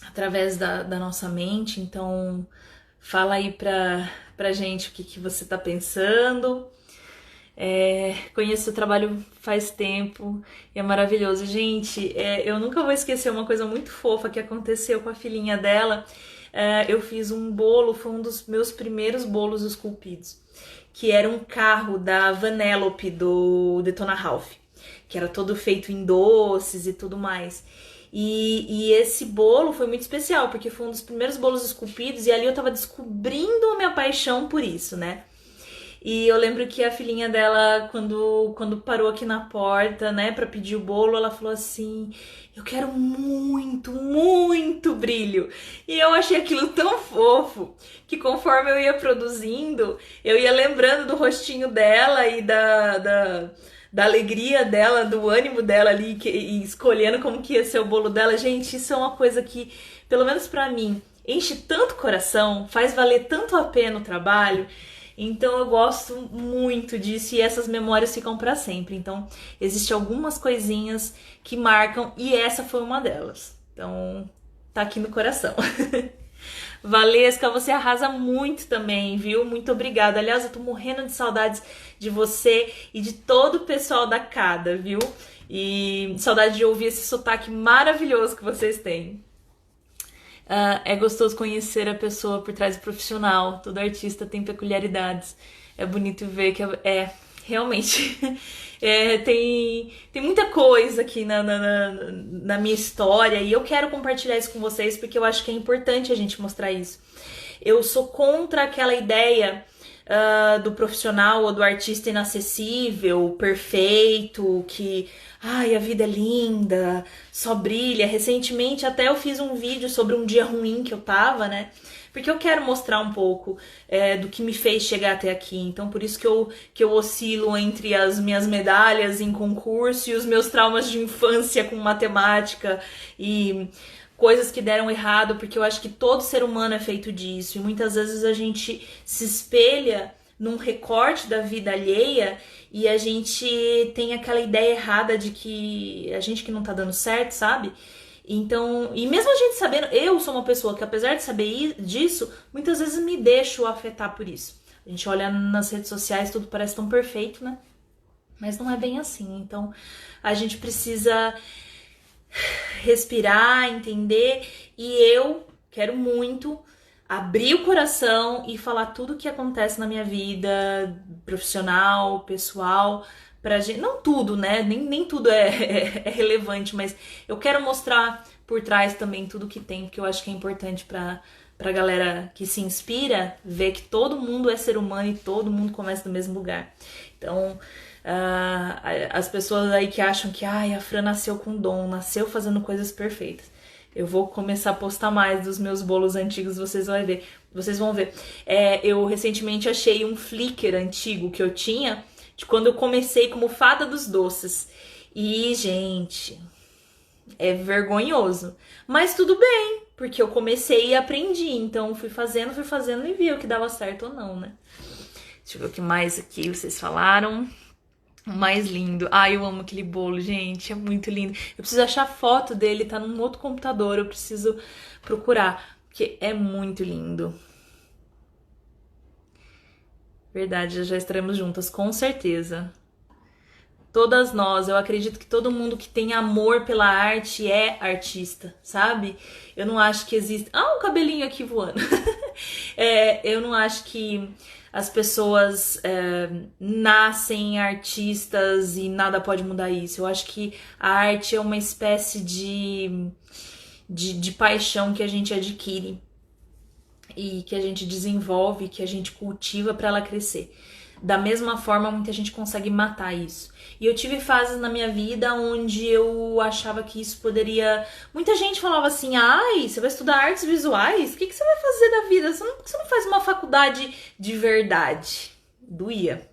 Através da nossa mente. Então fala aí pra gente o que você tá pensando. Conheço seu trabalho faz tempo e é maravilhoso. Gente, eu nunca vou esquecer uma coisa muito fofa que aconteceu com a filhinha dela. Eu fiz um bolo, foi um dos meus primeiros bolos esculpidos, que era um carro da Vanellope do Detona Ralph, que era todo feito em doces e tudo mais. E esse bolo foi muito especial, porque foi um dos primeiros bolos esculpidos e ali eu tava descobrindo a minha paixão por isso, né? E eu lembro que a filhinha dela, quando parou aqui na porta, né, pra pedir o bolo, ela falou assim, eu quero muito, muito brilho. E eu achei aquilo tão fofo, que conforme eu ia produzindo, eu ia lembrando do rostinho dela e da alegria dela, do ânimo dela ali, e escolhendo como que ia ser o bolo dela. Gente, isso é uma coisa que, pelo menos pra mim, enche tanto o coração, faz valer tanto a pena o trabalho. Então eu gosto muito disso e essas memórias ficam para sempre. Então existem algumas coisinhas que marcam e essa foi uma delas. Então tá aqui no coração. Valesca, você arrasa muito também, viu? Muito obrigada. Aliás, eu tô morrendo de saudades de você e de todo o pessoal da CADA, viu? E saudade de ouvir esse sotaque maravilhoso que vocês têm. É gostoso conhecer a pessoa por trás do profissional. Todo artista tem peculiaridades. É bonito ver que realmente tem muita coisa aqui na minha história e eu quero compartilhar isso com vocês porque eu acho que é importante a gente mostrar isso. Eu sou contra aquela ideia do profissional ou do artista inacessível, perfeito, que ai, a vida é linda, só brilha. Recentemente até eu fiz um vídeo sobre um dia ruim que eu tava, né? Porque eu quero mostrar um pouco do que me fez chegar até aqui. Então por isso que eu oscilo entre as minhas medalhas em concurso e os meus traumas de infância com matemática e coisas que deram errado, porque eu acho que todo ser humano é feito disso. E muitas vezes a gente se espelha num recorte da vida alheia e a gente tem aquela ideia errada de que a gente que não tá dando certo, sabe? Então, e mesmo a gente sabendo, eu sou uma pessoa que apesar de saber disso, muitas vezes me deixo afetar por isso. A gente olha nas redes sociais, tudo parece tão perfeito, né? Mas não é bem assim. Então, a gente precisa respirar, entender, e eu quero muito abrir o coração e falar tudo o que acontece na minha vida profissional, pessoal, pra gente, não tudo, né? Nem tudo é relevante, mas eu quero mostrar por trás também tudo que tem, porque eu acho que é importante pra galera que se inspira ver que todo mundo é ser humano e todo mundo começa do mesmo lugar. Então, as pessoas aí que acham que a Fran nasceu com dom, nasceu fazendo coisas perfeitas. Eu vou começar a postar mais dos meus bolos antigos, vocês vão ver. Eu recentemente achei um Flickr antigo que eu tinha, de quando eu comecei como fada dos doces. E, gente, é vergonhoso. Mas tudo bem, porque eu comecei e aprendi. Então fui fazendo e vi o que dava certo ou não, né? Deixa eu ver o que mais aqui vocês falaram. O mais lindo. Ai, eu amo aquele bolo, gente. É muito lindo. Eu preciso achar foto dele, tá num outro computador. Eu preciso procurar, porque é muito lindo. Verdade, já estaremos juntas, com certeza. Todas nós, eu acredito que todo mundo que tem amor pela arte é artista, sabe? Eu não acho que existe. Ah, um cabelinho aqui voando. Eu não acho que as pessoas nascem artistas e nada pode mudar isso. Eu acho que a arte é uma espécie de paixão que a gente adquire e que a gente desenvolve, que a gente cultiva para ela crescer. Da mesma forma, muita gente consegue matar isso. E eu tive fases na minha vida onde eu achava que isso poderia... Muita gente falava assim, ai, você vai estudar artes visuais? O que você vai fazer da vida? Você não faz uma faculdade de verdade. Doía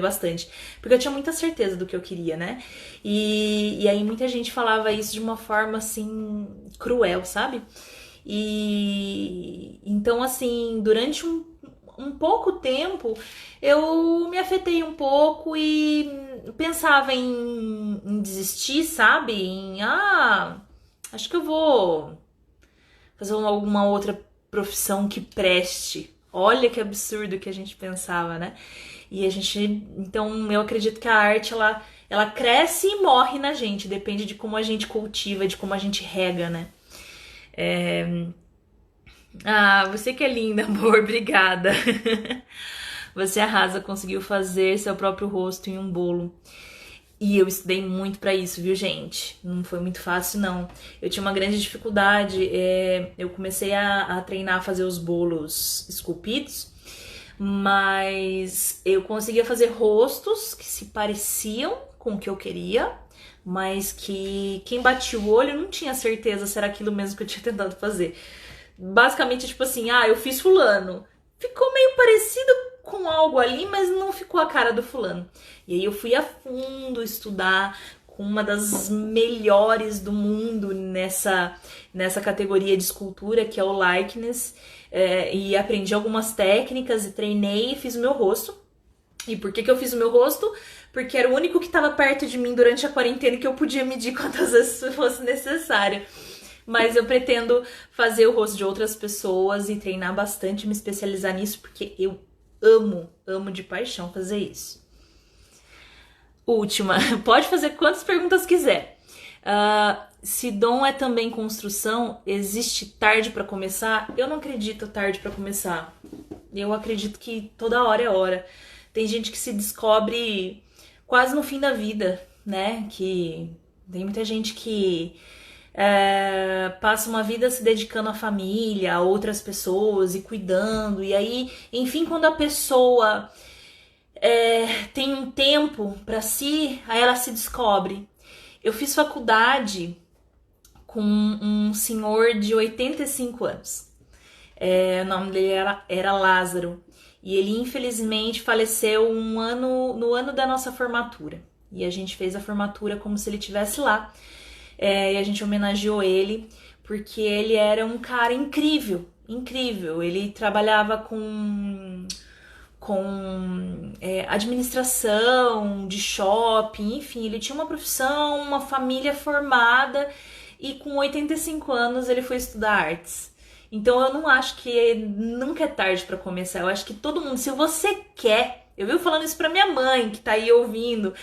bastante. Porque eu tinha muita certeza do que eu queria, né? E aí muita gente falava isso de uma forma, assim, cruel, sabe? E então, assim, durante um pouco tempo, eu me afetei um pouco e pensava em desistir, sabe? Acho que eu vou fazer alguma outra profissão que preste. Olha que absurdo que a gente pensava, né? E a gente, então, eu acredito que a arte, ela cresce e morre na gente, depende de como a gente cultiva, de como a gente rega, né? Ah, você que é linda, amor, obrigada. Você arrasa, conseguiu fazer seu próprio rosto em um bolo. E eu estudei muito pra isso, viu, gente? Não foi muito fácil, não. Eu tinha uma grande dificuldade. Eu comecei a treinar a fazer os bolos esculpidos, mas eu conseguia fazer rostos que se pareciam com o que eu queria, mas que quem batia o olho não tinha certeza se era aquilo mesmo que eu tinha tentado fazer. Basicamente, tipo assim, eu fiz fulano. Ficou meio parecido com algo ali, mas não ficou a cara do fulano. E aí eu fui a fundo estudar com uma das melhores do mundo nessa categoria de escultura, que é o likeness. E aprendi algumas técnicas e treinei e fiz o meu rosto. E por que eu fiz o meu rosto? Porque era o único que estava perto de mim durante a quarentena e que eu podia medir quantas vezes fosse necessário. Mas eu pretendo fazer o rosto de outras pessoas e treinar bastante, me especializar nisso, porque eu amo de paixão fazer isso. Última, pode fazer quantas perguntas quiser. Se dom é também construção, existe tarde para começar? Eu não acredito tarde para começar. Eu acredito que toda hora é hora. Tem gente que se descobre quase no fim da vida, né? Que tem muita gente que passa uma vida se dedicando à família, a outras pessoas e cuidando. E aí, enfim, quando a pessoa tem um tempo para si, aí ela se descobre. Eu fiz faculdade com um senhor de 85 anos. O nome dele era Lázaro. E ele, infelizmente, faleceu no ano da nossa formatura. E a gente fez a formatura como se ele estivesse lá. E a gente homenageou ele, porque ele era um cara incrível, incrível. Ele trabalhava com administração de shopping, enfim, ele tinha uma profissão, uma família formada, e com 85 anos ele foi estudar artes. Então eu não acho que nunca é tarde para começar. Eu acho que todo mundo, se você quer, eu vivo falando isso pra minha mãe, que tá aí ouvindo,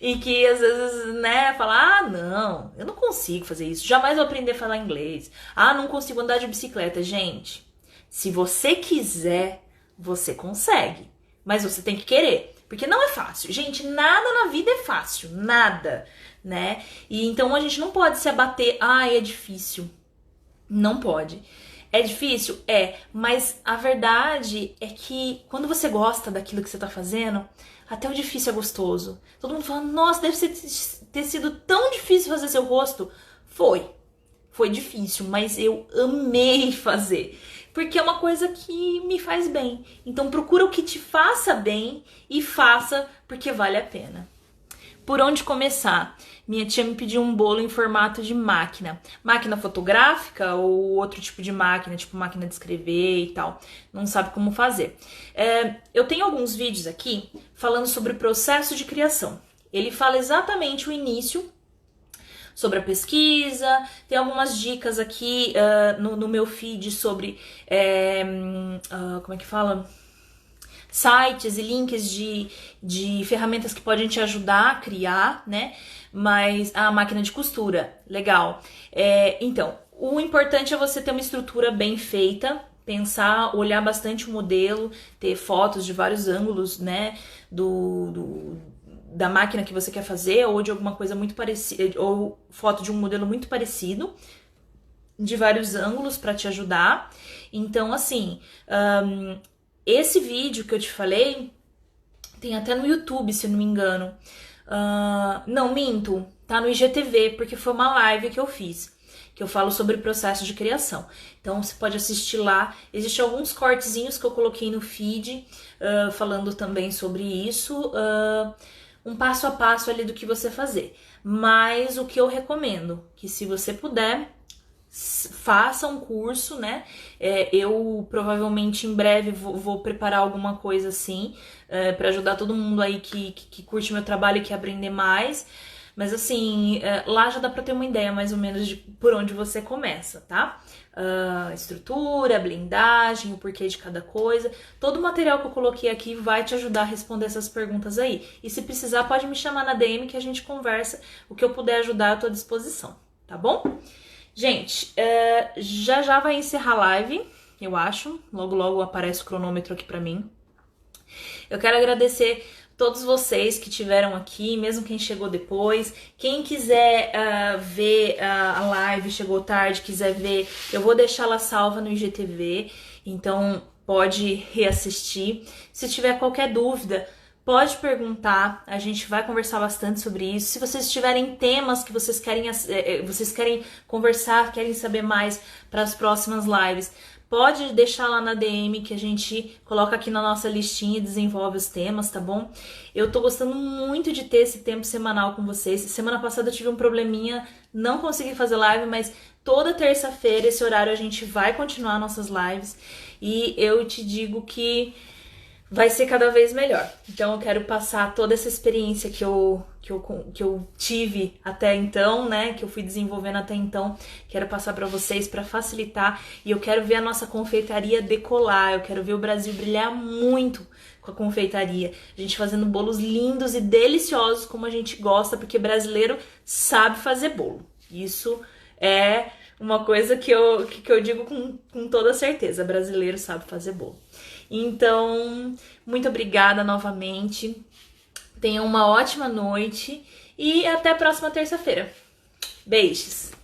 e que às vezes, né, fala, não, eu não consigo fazer isso, jamais vou aprender a falar inglês, não consigo andar de bicicleta. Gente, se você quiser, você consegue, mas você tem que querer, porque não é fácil. Gente, nada na vida é fácil, nada, né? E então a gente não pode se abater, é difícil. Não pode. É difícil? Mas a verdade é que quando você gosta daquilo que você tá fazendo, até o difícil é gostoso. Todo mundo fala, nossa, deve ter sido tão difícil fazer seu rosto. Foi difícil, mas eu amei fazer. Porque é uma coisa que me faz bem. Então procura o que te faça bem e faça porque vale a pena. Por onde começar? Minha tia me pediu um bolo em formato de máquina. Máquina fotográfica ou outro tipo de máquina, tipo máquina de escrever e tal. Não sabe como fazer. Eu tenho alguns vídeos aqui falando sobre o processo de criação. Ele fala exatamente o início, sobre a pesquisa. Tem algumas dicas aqui no meu feed sobre... como é que fala? sites e links de ferramentas que podem te ajudar a criar, né? Mas a máquina de costura, legal. Então, o importante é você ter uma estrutura bem feita, pensar, olhar bastante o modelo, ter fotos de vários ângulos, né? Da máquina que você quer fazer, ou de alguma coisa muito parecida, ou foto de um modelo muito parecido, de vários ângulos para te ajudar. Então, assim, esse vídeo que eu te falei tem até no YouTube, se eu não me engano. Não, minto, tá no IGTV, porque foi uma live que eu fiz, que eu falo sobre o processo de criação. Então você pode assistir lá. Existem alguns cortezinhos que eu coloquei no feed, falando também sobre isso, um passo a passo ali do que você fazer. Mas o que eu recomendo, que se você puder, faça um curso, né? Eu provavelmente em breve vou preparar alguma coisa assim, para ajudar todo mundo aí que curte meu trabalho e quer aprender mais. Mas assim, lá já dá pra ter uma ideia mais ou menos de por onde você começa, tá? Estrutura, blindagem, o porquê de cada coisa. Todo o material que eu coloquei aqui vai te ajudar a responder essas perguntas aí. E se precisar, pode me chamar na DM que a gente conversa. O que eu puder ajudar, eu tô à disposição, tá bom? Gente, já vai encerrar a live, eu acho. Logo, logo aparece o cronômetro aqui pra mim. Eu quero agradecer todos vocês que tiveram aqui, mesmo quem chegou depois. Quem quiser ver a live, chegou tarde, quiser ver, eu vou deixar ela salva no IGTV, então pode reassistir. Se tiver qualquer dúvida, pode perguntar, a gente vai conversar bastante sobre isso. Se vocês tiverem temas que vocês querem conversar, querem saber mais para as próximas lives, pode deixar lá na DM que a gente coloca aqui na nossa listinha e desenvolve os temas, tá bom? Eu tô gostando muito de ter esse tempo semanal com vocês. Semana passada eu tive um probleminha, não consegui fazer live, mas toda terça-feira, esse horário, a gente vai continuar nossas lives. E eu te digo que vai ser cada vez melhor. Então eu quero passar toda essa experiência que eu tive até então, né, que eu fui desenvolvendo até então, quero passar para vocês para facilitar, e eu quero ver a nossa confeitaria decolar, eu quero ver o Brasil brilhar muito com a confeitaria, a gente fazendo bolos lindos e deliciosos como a gente gosta, porque brasileiro sabe fazer bolo. Isso é uma coisa que eu digo com toda certeza, brasileiro sabe fazer bolo. Então, muito obrigada novamente. Tenham uma ótima noite e até a próxima terça-feira. Beijos!